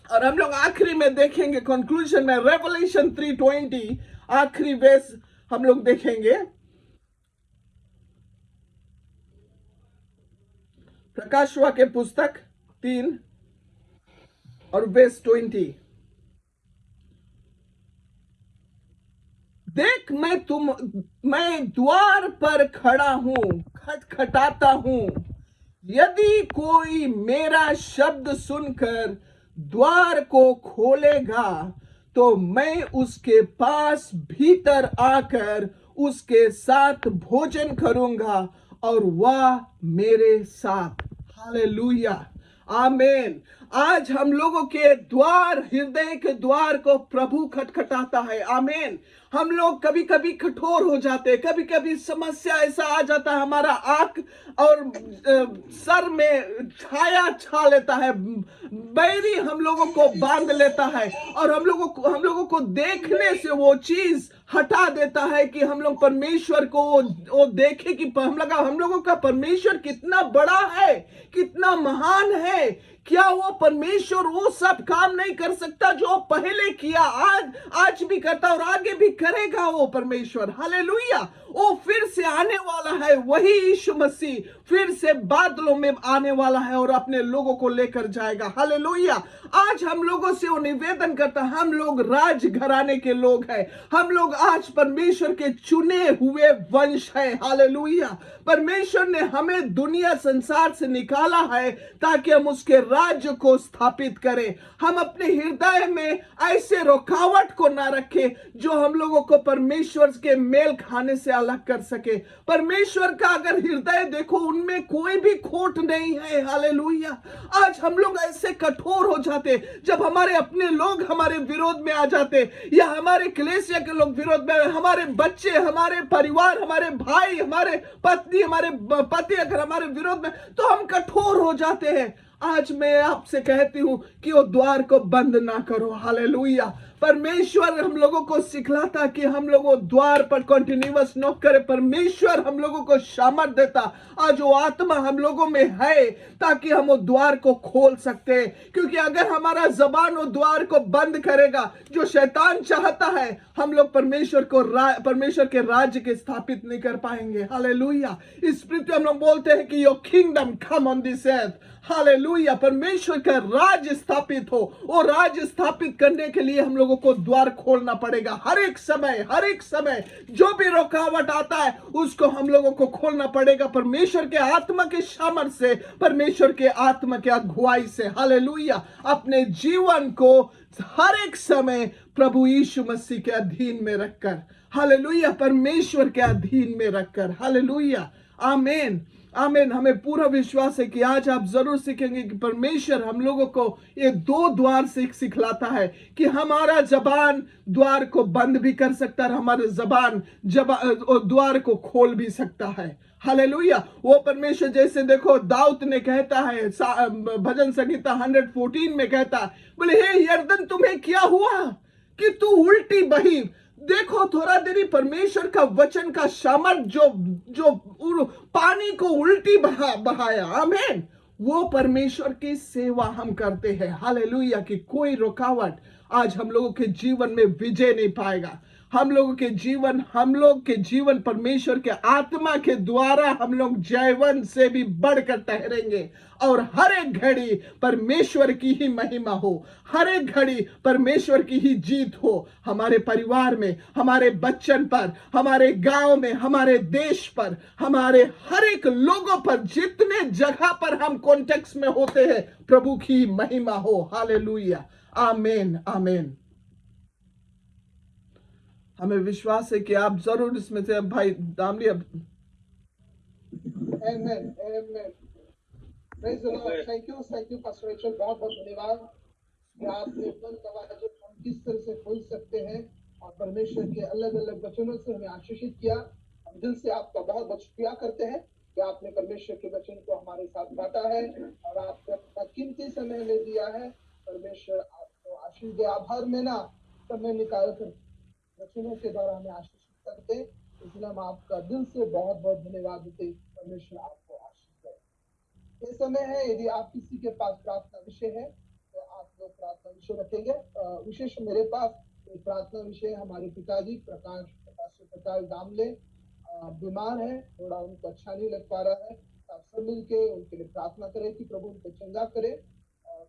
[SPEAKER 3] और हम लोग आखिरी में देखेंगे, कंक्लूजन में, रेवलेशन 3:20 आखिरी वेस हम लोग देखेंगे। प्रकाशवा के पुस्तक 3 और वेस 20। देख मैं द्वार पर खड़ा हूं, खटखटाता हूं। यदि कोई मेरा शब्द सुनकर द्वार को खोलेगा, तो मैं उसके पास भीतर आकर उसके साथ भोजन करूंगा और वह मेरे साथ। हालेलुया। आमीन। आज हम लोगों के द्वार, हृदय के द्वार को प्रभु खटखटाता है। आमीन। हम लोग कभी कभी कठोर हो जाते हैं, कभी कभी समस्या ऐसा आ जाता है, हमारा आंख और सर में छाया छा लेता है, बैरी हम लोगों को बांध लेता है, और हम लोगों को देखने से वो चीज हटा देता है कि हम लोग परमेश्वर को वो देखे कि हम लोगों का परमेश्वर कितना बड़ा है, कितना महान है। क्या वो परमेश्वर वो सब काम नहीं कर सकता जो पहले किया, आज भी करता और आगे भी करेगा वो परमेश्वर। हालेलुया। वो फिर से आने वाला है, वही यीशु मसीह फिर से बादलों में आने वाला है और अपने लोगों को लेकर जाएगा। हालेलुया। आज हम लोगों से वो निवेदन करता, हम लोग राज घराने के लोग हैं, हम लोग आज परमेश्वर के चुने हुए वंश है। हालेलुया। परमेश्वर ने हमें दुनिया संसार से निकाला है ताकि हम उसके राज्य को स्थापित करें। हम अपने हृदय में ऐसे रुकावट को ना रखें जो हम लोगों को परमेश्वर के मेल खाने से अलग कर सके। परमेश्वर का अगर हृदय देखो, उनमें कोई भी खोट नहीं है। हालेलुया। आज हम लोग ऐसे कठोर हो जाते जब हमारे अपने लोग हमारे विरोध में आ जाते, या हमारे कलीसिया के लोग विरोध में, हमारे बच्चे, हमारे परिवार, हमारे भाई, हमारे पत्नी, हमारे पति अगर हमारे विरोध में, तो हम कठोर हो जाते हैं। आज मैं आपसे कहती हूं कि वो द्वार को बंद ना करो। हालेलुया। परमेश्वर हम लोगों को सिखलाता कि हम लोग द्वार पर कंटिन्यूअस नॉक करें। परमेश्वर हम लोगों को सामर्थ देता, आज वो आत्मा हम लोगों में है ताकि हम वो द्वार को खोल सकते हैं। क्योंकि अगर हमारा जबान वो द्वार को बंद करेगा, जो शैतान चाहता है, हम लोग परमेश्वर के राज्य के स्थापित नहीं कर पाएंगे। हालेलुया। इस पृथ्वी हम लोग बोलते हैं कि your kingdom come on this earth. Hallelujah. परमेश्वर का राज्य स्थापित हो, वो राज्य स्थापित करने के लिए हम लोगों को द्वार खोलना पड़ेगा। हर एक समय जो भी रुकावट आता है उसको हम लोगों को खोलना पड़ेगा, परमेश्वर के आत्मा के सामर्थ्य से, परमेश्वर के आत्मा के अगुवाई से। हालेलुया। अपने जीवन को हर एक समय प्रभु यीशु मसीह के अधीन में रखकर, हालेलुया, परमेश्वर के अधीन में रखकर। हालेलुया। आमीन। आमीन। हमें पूरा विश्वास है कि आज आप जरूर सीखेंगे कि परमेश्वर हम लोगों को ये 2 द्वार से सिखलाता है कि हमारा जबान द्वार को बंद भी कर सकता है, हमारे जबान द्वार को खोल भी सकता है। हालेलुया। वो परमेश्वर, जैसे देखो दाऊद ने कहता है, भजन संहिता 114 में कहता है, बोले हे यरदन तुम्हें क्या हुआ कि तू उल्टी बही। देखो थोड़ा देरी परमेश्वर का वचन का सामर्थ जो पानी को उल्टी बहाया। आमीन। वो परमेश्वर की सेवा हम करते हैं। हालेलुया। कि कोई रुकावट आज हम लोगों के जीवन में विजय नहीं पाएगा। हम लोग के जीवन परमेश्वर के आत्मा के द्वारा हम लोग जयवंत से भी बढ़कर ठहरेंगे, और हर एक घड़ी परमेश्वर की ही महिमा हो, हर एक घड़ी परमेश्वर की ही जीत हो, हमारे परिवार में, हमारे बच्चन पर, हमारे गांव में, हमारे देश पर, हमारे हर एक लोगों पर, जितने जगह पर हम कॉन्टेक्स्ट में होते हैं, प्रभु की महिमा हो। हालेलुया, आमीन, आमीन। हमें विश्वास है कि आप जरूर इसमें से, अब भाई दामली, अब
[SPEAKER 2] Amen, amen. Praise the Lord. Thank you, Pastor Rachel. बहुत बहुत धन्यवाद कि आपने बंद आवाज़ों को हम किस तरह से खोल सकते हैं और परमेश्वर के अलग अलग वचनों से हमें आशीषित किया। हम दिल से आपका बहुत बहुत शुक्रिया करते हैं कि आपने परमेश्वर के वचन को हमारे साथ बांटा है और आपने अपना कीमती समय हमें दिया है। परमेश्वर आपको आशीष दे। आप हर महीना समय निकाल कर वचनों के द्वारा हमें आशीषित करते, इसलिए हम आपका दिल से बहुत बहुत धन्यवाद देते। परमेश्वर आपको आशीष दे। ये समय है, यदि आप किसी के पास प्रार्थना विषय है तो आप लोग प्रार्थना विषय रखेंगे। विशेष मेरे पास एक प्रार्थना विषय हमारे पिताजी प्रकाश दामले बीमार है, थोड़ा उनको अच्छा नहीं लग पा रहा है। आप सब मिलके उनके लिए प्रार्थना करें कि प्रभु उनको चंगा करे।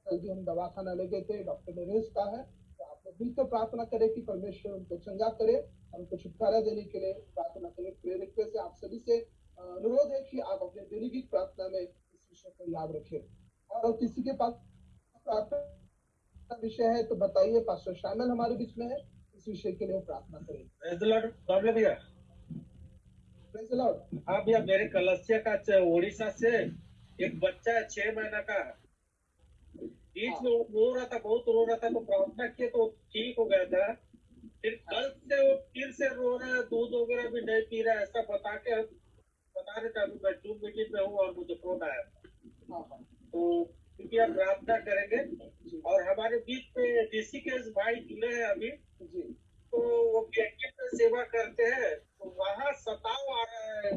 [SPEAKER 2] कल भी हम दवाखाना ले गए थे, डॉक्टर ने रेस्ट कहा है, तो आप लोग मिलकर प्रार्थना करें कि परमेश्वर उनको चंगा करे और उनको छुटकारा देने के लिए प्रार्थना करें। प्रेयर रिक्वेस्ट से आप सभी से अनुरोध है कि आप अपने दैनिक प्रार्थना में इस विषय को याद रखें। और किसी के पास प्रार्थना विषय है तो बताइए। पास्टर शामिल हमारे बीच में है, इस विषय के लिए प्रार्थना करें।
[SPEAKER 4] Praise the Lord. बाबले भैया,
[SPEAKER 2] प्रेज़ द लॉर्ड।
[SPEAKER 4] हाँ भैया, मेरे कलसिया का उड़ीसा से एक बच्चा है, 6 महीना का। बीच में वो रो रहा था, बहुत रो रहा था, तो प्रार्थना किए तो ठीक हो गया था। फिर कल से वो फिर से रो रहा है, दूध वगैरह भी नहीं पी रहा है, ऐसा बता रहे थे। अभी मैं जूम मीटिंग में हूँ और मुझे फोन आया, तो क्योंकि आप प्रार्थना करेंगे। और हमारे बीच में ऋषिकेश भाई जुड़े हैं अभी, तो वो कैंटीन में सेवा करते हैं, तो वहाँ सताव आ रहा है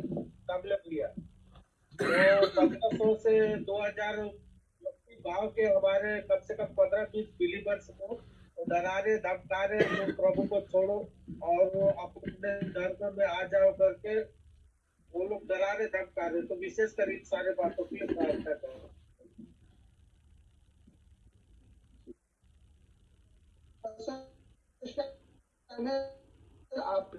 [SPEAKER 4] तबले भैया। तो 1500 से 2000 गांव के हमारे कम से कम 15-20 बिलीवर्स को डरा रहे, धमका रहे, तो प्रभु को छोड़ो और वो अपने धर्म में आ जाओ करके वो लोग डरा रहे, धमका रहे। तो विशेषकर इन सारे बातों की प्रार्थना करें।
[SPEAKER 2] आप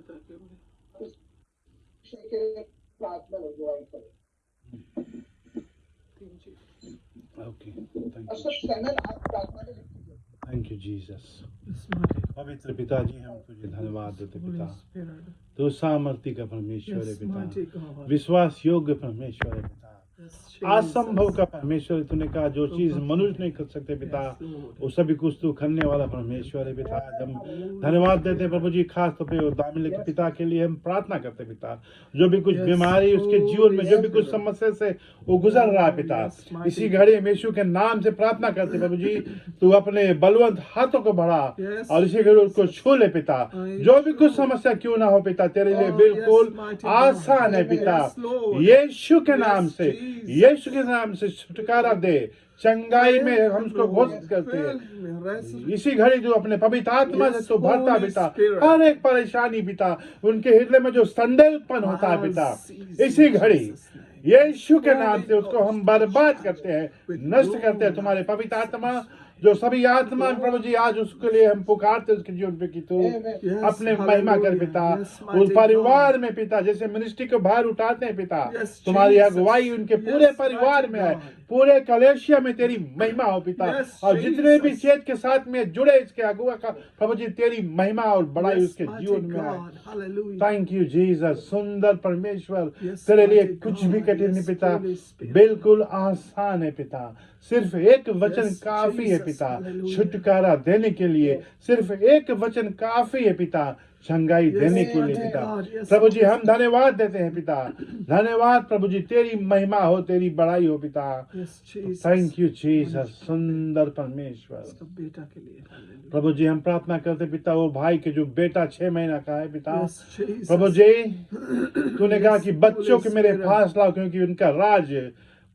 [SPEAKER 2] प्रार्थना अगुवाई करें।
[SPEAKER 5] Okay,
[SPEAKER 2] आप प्रार्थना में लिखिए।
[SPEAKER 5] thank you Jesus। पवित्र पिताजी, हम तुझे धन्यवाद देते पिता, तो सामर्थ्य का परमेश्वर है पिता, विश्वास योग्य परमेश्वर है पिता, असंभव का परमेश्वर। तूने कहा जो चीज मनुष्य नहीं कर सकते पिता, वो सभी कुछ तू करने वाला परमेश्वर है पिता। हम धन्यवाद देते हैं प्रभु जी, खास तौर पे दामिले के पिता के लिए हम प्रार्थना करते पिता। जो भी कुछ बीमारी उसके जीवन में, जो भी कुछ समस्या से वो गुजर रहा है पिता, इसी घड़ी में यीशु के नाम से प्रार्थना करते प्रभु जी, तू अपने बलवंत हाथों को बढ़ा और इसी घड़ी उसको छू ले पिता। जो भी कुछ समस्या क्यों ना हो पिता, तेरे लिए बिल्कुल आसान है पिता। यीशु के नाम से, यीशु के नाम से छुटकारा दे, चंगाई में हम उसको घोषित करते हैं। इसी घड़ी जो अपने पवित्र आत्मा से तो भरता पिता, हर एक परेशानी पिता, उनके हृदय में जो संदेह उत्पन्न होता है पिता, इसी घड़ी यीशु के नाम से उसको हम बर्बाद करते हैं, नष्ट करते हैं। तुम्हारे पवित्र आत्मा जो सभी आत्मा प्रभु जी आज उसके लिए हम पुकारते उसके जीवन पे कि तू अपने महिमा कर पिता। उस परिवार में पिता जैसे मिनिस्ट्री को भार उठाते हैं पिता, तुम्हारी अगुवाई उनके पूरे परिवार में है, पूरे कलेशिया में तेरी महिमा हो पिता। और जितने भी चेत के साथ में जुड़े इसके अगुआ का प्रभु जी, तेरी महिमा और बड़ाई उसके जीवन में है। Thank you Jesus. सुंदर परमेश्वर, तेरे लिए कुछ भी कठिन नहीं पिता, बिल्कुल आसान है पिता। सिर्फ एक वचन काफी है पिता छुटकारा देने के लिए, सिर्फ एक वचन काफी है पिता चंगाई देने के लिए पिता। प्रभु जी हम धन्यवाद देते हैं पिता, धन्यवाद प्रभु जी, तेरी महिमा हो, तेरी बड़ाई हो पिता। Thank you Jesus. सुंदर परमेश्वर
[SPEAKER 3] बेटा के लिए
[SPEAKER 5] प्रभु जी हम प्रार्थना करते पिता, वो भाई के जो बेटा 6 महीना का है पिता, प्रभु जी तूने कहा कि बच्चों के मेरे पास लाओ क्योंकि उनका राज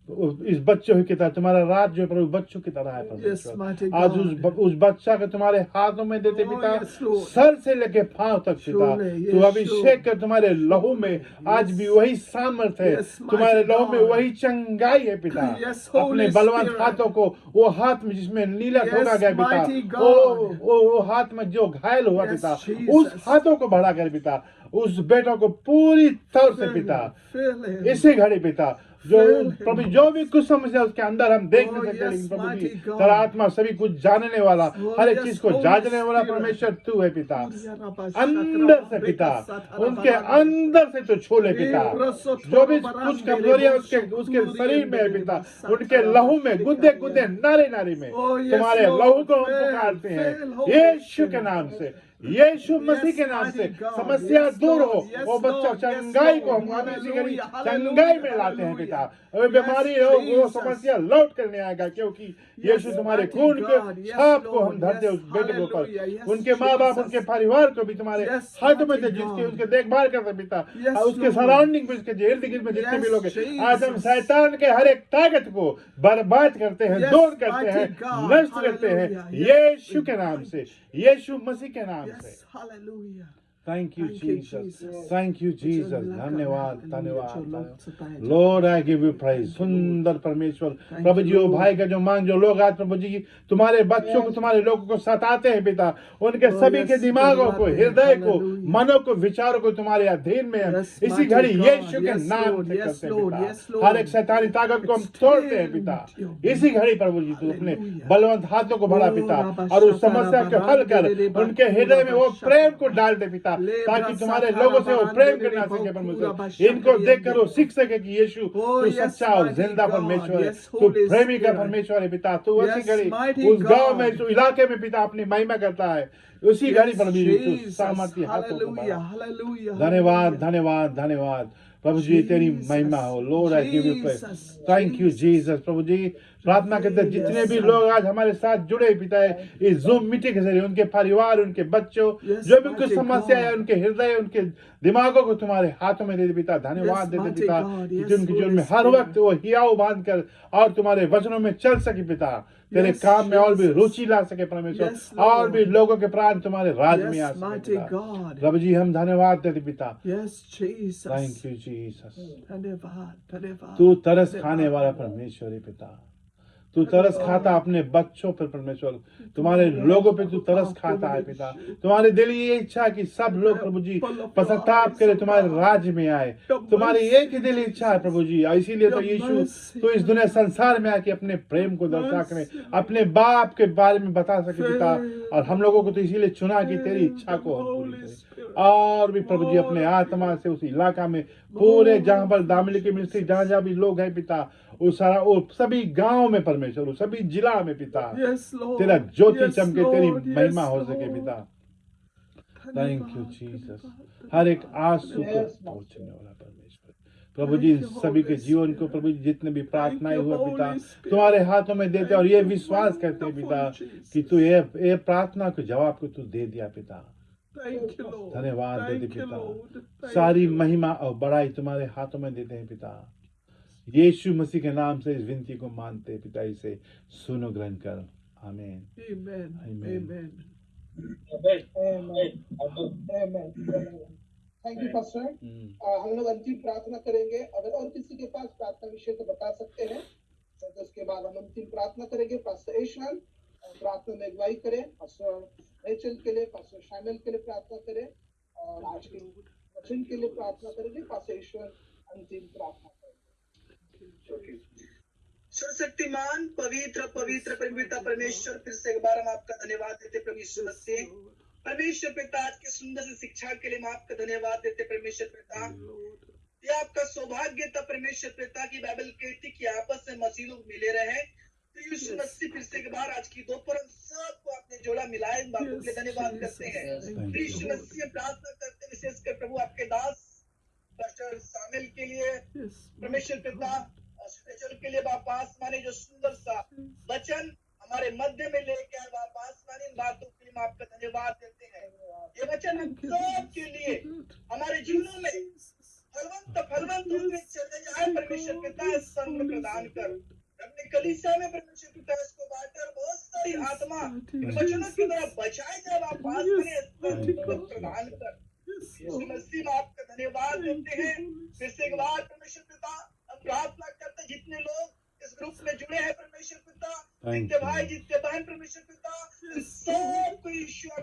[SPEAKER 5] इस बच्चों की तरह, तुम्हारा राज जो है प्रभु बच्चों की तरह है
[SPEAKER 3] Yes,
[SPEAKER 5] परमेश्वर।
[SPEAKER 3] mighty
[SPEAKER 5] आज
[SPEAKER 3] God.
[SPEAKER 5] उस बच्चा को तुम्हारे हाथों में देते
[SPEAKER 3] Oh,
[SPEAKER 5] पिता,
[SPEAKER 3] yes, Lord.
[SPEAKER 5] सर से लेके पांव तक पिता,
[SPEAKER 3] Surely,
[SPEAKER 5] तू
[SPEAKER 3] yes,
[SPEAKER 5] अभिषेक कर, तुम्हारे लहू में आज भी वही सामर्थ है,
[SPEAKER 3] Yes, mighty
[SPEAKER 5] तुम्हारे लहू में
[SPEAKER 3] God.
[SPEAKER 5] वही चंगाई है पिता।
[SPEAKER 3] Yes, Holy
[SPEAKER 5] अपने बलवंत
[SPEAKER 3] Spirit.
[SPEAKER 5] हाथों को, वो हाथ में जिसमें नीला
[SPEAKER 3] Yes,
[SPEAKER 5] ठोका गया पिता,
[SPEAKER 3] mighty God.
[SPEAKER 5] वो हाथ में जो घायल हुआ
[SPEAKER 3] Yes,
[SPEAKER 5] पिता,
[SPEAKER 3] Jesus.
[SPEAKER 5] उस हाथों को बढ़ा कर पिता, उस बेटों को पूरी तौर से पिता,
[SPEAKER 3] Fill him.
[SPEAKER 5] इसी घड़ी पिता, जो
[SPEAKER 3] Fill him.
[SPEAKER 5] प्रभु जो भी कुछ समस्या उसके अंदर हम देख
[SPEAKER 3] Oh,
[SPEAKER 5] नहीं सकते,
[SPEAKER 3] yes,
[SPEAKER 5] लेकिन प्रभु जी
[SPEAKER 3] mighty God.
[SPEAKER 5] तेरा आत्मा सभी कुछ जानने वाला,
[SPEAKER 3] Oh,
[SPEAKER 5] हर एक
[SPEAKER 3] yes,
[SPEAKER 5] चीज को
[SPEAKER 3] Holy
[SPEAKER 5] जांचने वाला
[SPEAKER 3] Spirit.
[SPEAKER 5] परमेश्वर तू है पिता।
[SPEAKER 3] अंदर
[SPEAKER 5] अंदर से पिता, उनके अंदर से तो छू ले पिता, जो भी कुछ कमजोरियां उसके शरीर में है पिता, उनके लहू में, गुद्दे गुद्दे, नारी नारी में,
[SPEAKER 3] Oh, yes,
[SPEAKER 5] तुम्हारे
[SPEAKER 3] Lord.
[SPEAKER 5] लहू को हम
[SPEAKER 3] Fill,
[SPEAKER 5] पुकारते हैं
[SPEAKER 3] fill, Holy
[SPEAKER 5] यीशु के
[SPEAKER 3] Spirit.
[SPEAKER 5] नाम से, यीशु मसीह के नाम से।
[SPEAKER 3] mighty God.
[SPEAKER 5] समस्या
[SPEAKER 3] Yes,
[SPEAKER 5] दूर हो,
[SPEAKER 3] Lord. Yes,
[SPEAKER 5] वो बच्चा
[SPEAKER 3] Lord. Yes,
[SPEAKER 5] चंगाई को
[SPEAKER 3] Lord.
[SPEAKER 5] हम इसी घड़ी
[SPEAKER 3] Hallelujah.
[SPEAKER 5] चंगाई में लाते हैं पिता। अभी बीमारी हो, वो
[SPEAKER 3] Jesus.
[SPEAKER 5] समस्या लौट करने आएगा, क्योंकि यीशु तुम्हारे
[SPEAKER 3] mighty
[SPEAKER 5] खून के
[SPEAKER 3] God. Yes,
[SPEAKER 5] छाप को हम
[SPEAKER 3] Lord.
[SPEAKER 5] धरते हैं
[SPEAKER 3] Yes,
[SPEAKER 5] उस बेटे के ऊपर,
[SPEAKER 3] hallelujah. Yes,
[SPEAKER 5] उनके माँ बाप,
[SPEAKER 3] Jesus.
[SPEAKER 5] उनके परिवार को भी तुम्हारे
[SPEAKER 3] Yes,
[SPEAKER 5] हाथों में
[SPEAKER 3] mighty
[SPEAKER 5] थे, जिसकी
[SPEAKER 3] God.
[SPEAKER 5] उनके देखभाल करते पिता,
[SPEAKER 3] Yes,
[SPEAKER 5] और उसके
[SPEAKER 3] Lord.
[SPEAKER 5] सराउंडिंग में, उसके इर्द गिर्द में जितने
[SPEAKER 3] Yes,
[SPEAKER 5] भी लोग हैं,
[SPEAKER 3] Jesus.
[SPEAKER 5] आज हम शैतान के हर एक ताकत को बर्बाद करते हैं,
[SPEAKER 3] Yes,
[SPEAKER 5] दूर करते
[SPEAKER 3] mighty
[SPEAKER 5] हैं,
[SPEAKER 3] God.
[SPEAKER 5] नष्ट करते हैं
[SPEAKER 3] Hallelujah. Yes.
[SPEAKER 5] यीशु के नाम से, यीशु मसीह के नाम से।
[SPEAKER 3] Yes, hallelujah.
[SPEAKER 5] Thank you
[SPEAKER 3] Thank you,
[SPEAKER 5] Jesus,
[SPEAKER 3] Jesus.
[SPEAKER 5] Thank you Jesus,
[SPEAKER 3] Hallelujah.
[SPEAKER 5] धन्यवाद
[SPEAKER 3] Hallelujah.
[SPEAKER 5] धन्यवाद lord, I give you praise. सुंदर परमेश्वर
[SPEAKER 3] Thank
[SPEAKER 5] प्रभु
[SPEAKER 3] you,
[SPEAKER 5] जी, वो
[SPEAKER 3] Lord.
[SPEAKER 5] भाई का जो मांग, जो लोग आज प्रभु जी तुम्हारे बच्चों को, तुम्हारे लोगों को सताते हैं पिता, उनके
[SPEAKER 3] Oh,
[SPEAKER 5] सभी
[SPEAKER 3] yes,
[SPEAKER 5] के दिमागों को,
[SPEAKER 3] करवाते हैं।
[SPEAKER 5] हृदय को,
[SPEAKER 3] Hallelujah.
[SPEAKER 5] मनों को, विचारों को तुम्हारे अधीन में हम
[SPEAKER 3] Yes,
[SPEAKER 5] इसी
[SPEAKER 3] mighty
[SPEAKER 5] घड़ी
[SPEAKER 3] God.
[SPEAKER 5] यीशु के
[SPEAKER 3] Yes,
[SPEAKER 5] नाम
[SPEAKER 3] Lord.
[SPEAKER 5] से
[SPEAKER 3] Yes,
[SPEAKER 5] करते हैं
[SPEAKER 3] Lord.
[SPEAKER 5] पिता।
[SPEAKER 3] Yes, Lord.
[SPEAKER 5] हर एक शैतानी ताकत को हम तोड़ते हैं पिता,
[SPEAKER 3] Extend
[SPEAKER 5] इसी घड़ी प्रभु जी तू अपने
[SPEAKER 3] Hallelujah.
[SPEAKER 5] बलवंत हाथों को बढ़ा
[SPEAKER 3] Oh,
[SPEAKER 5] पिता,
[SPEAKER 3] Rabba
[SPEAKER 5] और उस
[SPEAKER 3] Shaka,
[SPEAKER 5] समस्या को
[SPEAKER 3] Rabba
[SPEAKER 5] हल कर,
[SPEAKER 3] Rande, Rabba
[SPEAKER 5] उनके
[SPEAKER 3] Kura,
[SPEAKER 5] हृदय में वो
[SPEAKER 3] Rabba
[SPEAKER 5] प्रेम
[SPEAKER 3] Shaka.
[SPEAKER 5] को डाल दे पिता,
[SPEAKER 3] Le
[SPEAKER 5] ताकि
[SPEAKER 3] Brasa,
[SPEAKER 5] तुम्हारे लोगों से वो
[SPEAKER 3] Rabba
[SPEAKER 5] प्रेम
[SPEAKER 3] Rande,
[SPEAKER 5] करना
[SPEAKER 3] Rabba
[SPEAKER 5] सीखे
[SPEAKER 3] Kura,
[SPEAKER 5] परमेश्वर,
[SPEAKER 3] Rabba
[SPEAKER 5] इनको
[SPEAKER 3] Shaka,
[SPEAKER 5] देख कर वो
[SPEAKER 3] Rabba
[SPEAKER 5] सीख सके कि यीशु
[SPEAKER 3] Oh,
[SPEAKER 5] तू
[SPEAKER 3] yes,
[SPEAKER 5] सच्चा और
[SPEAKER 3] mighty
[SPEAKER 5] जिंदा
[SPEAKER 3] God.
[SPEAKER 5] परमेश्वर है,
[SPEAKER 3] Yes,
[SPEAKER 5] तू
[SPEAKER 3] Holy
[SPEAKER 5] प्रेमी का
[SPEAKER 3] Spirit.
[SPEAKER 5] परमेश्वर है पिता। तू उसी
[SPEAKER 3] Yes,
[SPEAKER 5] घड़ी
[SPEAKER 3] mighty
[SPEAKER 5] उस गांव में,
[SPEAKER 3] God.
[SPEAKER 5] उस इलाके में पिता अपनी महिमा करता है, उसी घड़ी
[SPEAKER 3] Yes,
[SPEAKER 5] प्रभु जी तू
[SPEAKER 3] Jesus.
[SPEAKER 5] सामर्थ्य हाथों को बढ़ा।
[SPEAKER 3] Hallelujah. Hallelujah.
[SPEAKER 5] धन्यवाद
[SPEAKER 3] Hallelujah.
[SPEAKER 5] धन्यवाद धन्यवाद प्रभु जी, तेरी
[SPEAKER 3] Jesus,
[SPEAKER 5] महिमा हो। Lord, I give you praise,
[SPEAKER 3] Jesus,
[SPEAKER 5] thank you
[SPEAKER 3] Jesus.
[SPEAKER 5] Jesus. प्रभु जी प्रार्थना करते हैं, जितने भी
[SPEAKER 3] Yes,
[SPEAKER 5] लोग आज हमारे साथ जुड़े पिता है इस जूम मीटिंग के जरिए, उनके परिवार, उनके बच्चों,
[SPEAKER 3] Yes,
[SPEAKER 5] जो भी कुछ
[SPEAKER 3] mighty
[SPEAKER 5] समस्या
[SPEAKER 3] God.
[SPEAKER 5] है, उनके हृदय, उनके दिमागों को तुम्हारे हाथों में दे दे पिता। धन्यवाद
[SPEAKER 3] Yes,
[SPEAKER 5] देते
[SPEAKER 3] mighty
[SPEAKER 5] पिता,
[SPEAKER 3] God.
[SPEAKER 5] कि
[SPEAKER 3] Yes,
[SPEAKER 5] उनके जीवन
[SPEAKER 3] Holy
[SPEAKER 5] में हर
[SPEAKER 3] Spirit.
[SPEAKER 5] वक्त वो हियाव बांध कर और तुम्हारे वचनों में चल सके पिता, तेरे
[SPEAKER 3] Yes,
[SPEAKER 5] काम में और भी
[SPEAKER 3] Jesus.
[SPEAKER 5] रुचि ला सके परमेश्वर,
[SPEAKER 3] Yes, Lord.
[SPEAKER 5] और भी लोगों के प्राण तुम्हारे राज में आ
[SPEAKER 3] Yes,
[SPEAKER 5] सके
[SPEAKER 3] mighty
[SPEAKER 5] पिता।
[SPEAKER 3] God.
[SPEAKER 5] प्रभु जी हम धन्यवाद देते पिता,
[SPEAKER 3] Yes, Jesus.
[SPEAKER 5] Thank you Jesus.
[SPEAKER 3] धन्यवाद, धन्यवाद।
[SPEAKER 5] तू तरस
[SPEAKER 3] धन्यवाद।
[SPEAKER 5] खाने वाला परमेश्वर है पिता, तू तरस खाता अपने बच्चों पर परमेश्वर, तुम्हारे लोगों पे तू तरस खाता है पिता। तुम्हारी दिल ये इच्छा है कि सब लोग प्रभु जी पश्चाताप करे, तुम्हारे राज्य में आए। तुम्हारी एक ही दिल इच्छा है प्रभु जी, इसीलिए तो यीशु तू इस दुनिया संसार में आके अपने प्रेम को दर्शा करे, अपने बाप के बारे में बता सके पिता, और हम लोगों को तो इसीलिए चुना कि तेरी इच्छा को हम पूरी करें। और भी प्रभु जी अपने आत्मा से उस इलाका में पूरे जहां पर दामिनी की मिनिस्ट्री, जहां जहां भी लोग हैं पिता, उस सारा वो सभी गांव में परमेश्वर, वो सभी जिला में पिता,
[SPEAKER 3] Yes, Lord.
[SPEAKER 5] तेरा ज्योति
[SPEAKER 3] Yes,
[SPEAKER 5] चमके, तेरी
[SPEAKER 3] Lord.
[SPEAKER 5] महिमा
[SPEAKER 3] Yes,
[SPEAKER 5] हो सके
[SPEAKER 3] Lord.
[SPEAKER 5] पिता।
[SPEAKER 3] धन्यवाद,
[SPEAKER 5] थैंक यू जीसस।
[SPEAKER 3] धन्यवाद,
[SPEAKER 5] हर एक
[SPEAKER 3] धन्यवाद,
[SPEAKER 5] आंसू को
[SPEAKER 2] Yes,
[SPEAKER 5] पहुंचने वाला परमेश्वर, प्रभु जी
[SPEAKER 3] Thank you,
[SPEAKER 5] सभी के
[SPEAKER 3] Holy
[SPEAKER 5] जीवन को
[SPEAKER 3] Spirit.
[SPEAKER 5] प्रभु जी जितने भी प्रार्थनाएं
[SPEAKER 3] you,
[SPEAKER 5] हुए
[SPEAKER 3] Holy
[SPEAKER 5] पिता,
[SPEAKER 3] Spirit.
[SPEAKER 5] तुम्हारे हाथों में देते, और ये
[SPEAKER 3] Thank you,
[SPEAKER 5] विश्वास करते हैं पिता
[SPEAKER 3] wonderful Jesus.
[SPEAKER 5] कि तू ये प्रार्थना के जवाब को तू दे दिया पिता।
[SPEAKER 3] Thank you, Lord.
[SPEAKER 5] धन्यवाद देते
[SPEAKER 3] Thank you,
[SPEAKER 5] पिता,
[SPEAKER 3] Lord. Thank
[SPEAKER 5] सारी
[SPEAKER 3] you.
[SPEAKER 5] महिमा और बड़ाई तुम्हारे हाथों में देते हैं पिता। यीशु मसीह के नाम से इस विनती को मानते हैं पिता, इसे सुनो ग्रहण कर, आमीन।
[SPEAKER 3] Amen.
[SPEAKER 5] Amen.
[SPEAKER 3] Amen.
[SPEAKER 2] Amen. Amen. Thank you pastor. हम लोग अंतिम प्रार्थना करेंगे। अगर और किसी के पास प्रार्थना विषय तो बता सकते हैं, तो उसके बाद हम अंतिम प्रार्थना करेंगे। पास्टर ईशान प्रार्थना में अगुवाई करें, पास्टर रेचल के लिए, पास्टर शामिल के लिए प्रार्थना करें, और आज के वचन के लिए प्रार्थना करेंगे। पास्टर ईश्वर अंतिम प्रार्थना करेंगे।
[SPEAKER 1] सर्वशक्तिमान पवित्र पवित्र पिता परमेश्वर, फिर से एक बार हम आपका धन्यवाद देते प्रभु यीशु मसीह। परमेश्वर पिता, आज की सुंदर सी शिक्षा के लिए हम आपका धन्यवाद देते परमेश्वर पिता। ये आपका सौभाग्य था परमेश्वर पिता की बाइबल कहती कि आपस में मसीह लोग मिले रहे। तो यीशु मसीह फिर से एक बार आज की दोपहर सबको आपने जोड़ा मिलाया, इन बातों के लिए धन्यवाद करते हैं। यीशु मसीह प्रार्थना करते हैं विशेषकर प्रभु आपके दास पास्टर शामिल के लिए परमेश्वर पिता, स्पेशल के लिए बाप आसमानी जो सुंदर सा वचन हमारे मध्य में लेके आए, बाप आसमानी इन बातों के लिए हम आपका धन्यवाद देते हैं। ये वचन हम सब के लिए हमारे जीवनों में फलवंत होकर चले जाए परमेश्वर पिता, संग प्रदान कर।
[SPEAKER 3] mighty
[SPEAKER 2] वचनों के द्वारा
[SPEAKER 3] Jesus.
[SPEAKER 2] बचाए जब आप बात
[SPEAKER 3] Yes,
[SPEAKER 2] करें
[SPEAKER 3] mighty
[SPEAKER 2] तो
[SPEAKER 3] God.
[SPEAKER 2] प्रदान कर
[SPEAKER 3] Yes,
[SPEAKER 2] यीशु
[SPEAKER 3] Lord.
[SPEAKER 2] मसीह में आपका धन्यवाद
[SPEAKER 3] Thank
[SPEAKER 2] देते
[SPEAKER 3] you,
[SPEAKER 2] हैं
[SPEAKER 3] Holy
[SPEAKER 2] फिर से एक बार परमेश्वर पिता हम प्रार्थना करते हैं जितने लोग इस ग्रुप में जुड़े हैं परमेश्वर पिता
[SPEAKER 5] Thank
[SPEAKER 2] जितने
[SPEAKER 5] you.
[SPEAKER 2] भाई जितने बहन परमेश्वर पिता इन
[SPEAKER 3] Yes,
[SPEAKER 2] सबको ईश्वर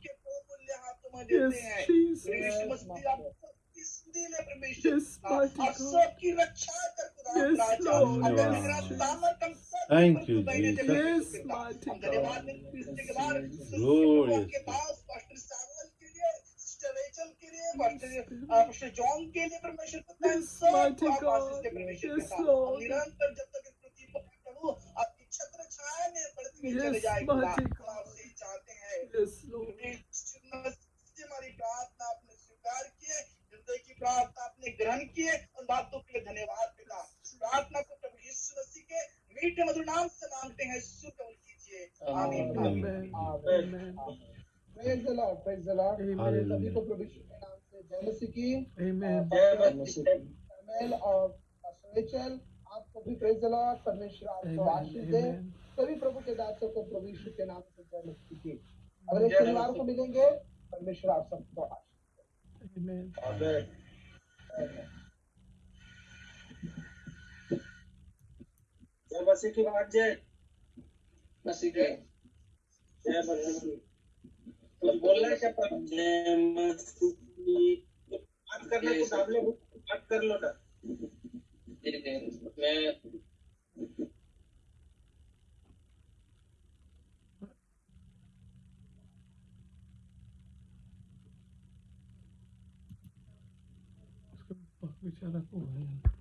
[SPEAKER 2] के बहुमूल्य हाथों में देते
[SPEAKER 3] Yes,
[SPEAKER 2] हैं
[SPEAKER 3] Jesus.
[SPEAKER 2] यीशु मसीह आप सबकी स्तुति ले परमेश्वर
[SPEAKER 3] Yes,
[SPEAKER 2] पिता
[SPEAKER 3] mighty
[SPEAKER 2] और
[SPEAKER 3] God.
[SPEAKER 2] सबकी रक्षा कर खुदा
[SPEAKER 3] Yes,
[SPEAKER 2] राजा
[SPEAKER 3] Lord.
[SPEAKER 2] अगर
[SPEAKER 5] Yes,
[SPEAKER 2] मेरा
[SPEAKER 3] Jesus.
[SPEAKER 2] सामर्थ हम सब
[SPEAKER 5] Thank you,
[SPEAKER 2] बहने दे
[SPEAKER 5] Jesus.
[SPEAKER 3] Yes,
[SPEAKER 2] परमेश्वर पिता
[SPEAKER 3] mighty
[SPEAKER 2] हम धन्यवाद
[SPEAKER 3] God.
[SPEAKER 2] देते हैं इसके
[SPEAKER 3] Yes,
[SPEAKER 2] बाद
[SPEAKER 3] Jesus.
[SPEAKER 5] Glorious
[SPEAKER 2] के पास पास्टर सैमुअल के लिए सिस्टर रेचल के लिए
[SPEAKER 3] Spirit.
[SPEAKER 2] पास्टर जॉन के लिए परमेश्वर पिता इन
[SPEAKER 3] Yes,
[SPEAKER 2] सबको
[SPEAKER 3] mighty
[SPEAKER 2] आप आशीष
[SPEAKER 3] God.
[SPEAKER 2] दे परमेश्वर
[SPEAKER 3] Yes,
[SPEAKER 2] पिता हम
[SPEAKER 3] Lord.
[SPEAKER 2] निरंतर जब तक इस पृथ्वी पर हैं, प्रभु आपकी छत्र छाया में बढ़ते हुए चले
[SPEAKER 3] Yes,
[SPEAKER 2] जाए खुदा
[SPEAKER 3] mighty
[SPEAKER 2] हम
[SPEAKER 3] God.
[SPEAKER 2] आपसे ही चाहते हैं
[SPEAKER 3] Yes, Lord.
[SPEAKER 2] हमारी प्रार्थना आपने स्वीकार किए हृदय की प्रार्थना आपने ग्रहण किए उन बातों के लिए धन्यवाद पिता प्रार्थना को प्रभु यीशु मसीह के मीठे मधुर नाम से मांगते हैं यीशु कबूल कीजिए आमीन
[SPEAKER 3] Amen. Amen.
[SPEAKER 2] Praise the Lord praise the Lord
[SPEAKER 3] Amen.
[SPEAKER 2] सभी को प्रभु यीशु के नाम से जय मसीह की
[SPEAKER 3] Amen.
[SPEAKER 2] सैमुअल और पास्टर रेचल आपको भी प्रेज द लॉर्ड परमेश्वर आपको
[SPEAKER 3] Amen.
[SPEAKER 2] आशीष दे
[SPEAKER 3] Amen.
[SPEAKER 2] सभी प्रभु के दासों को प्रभु यीशु के नाम से जय मसीह की अगले शनिवार को मिलेंगे परमेश्वर आप सबको आशीष
[SPEAKER 3] Amen.
[SPEAKER 2] दे
[SPEAKER 4] जय मसीह की बात जय
[SPEAKER 1] मसीह के
[SPEAKER 4] जय मसीह कुछ बोलना है क्या प्रभु?
[SPEAKER 1] जय मसीह
[SPEAKER 4] बात करना तो आप लोग बात कर लो ना
[SPEAKER 1] मैं
[SPEAKER 3] उसका बेचारा को है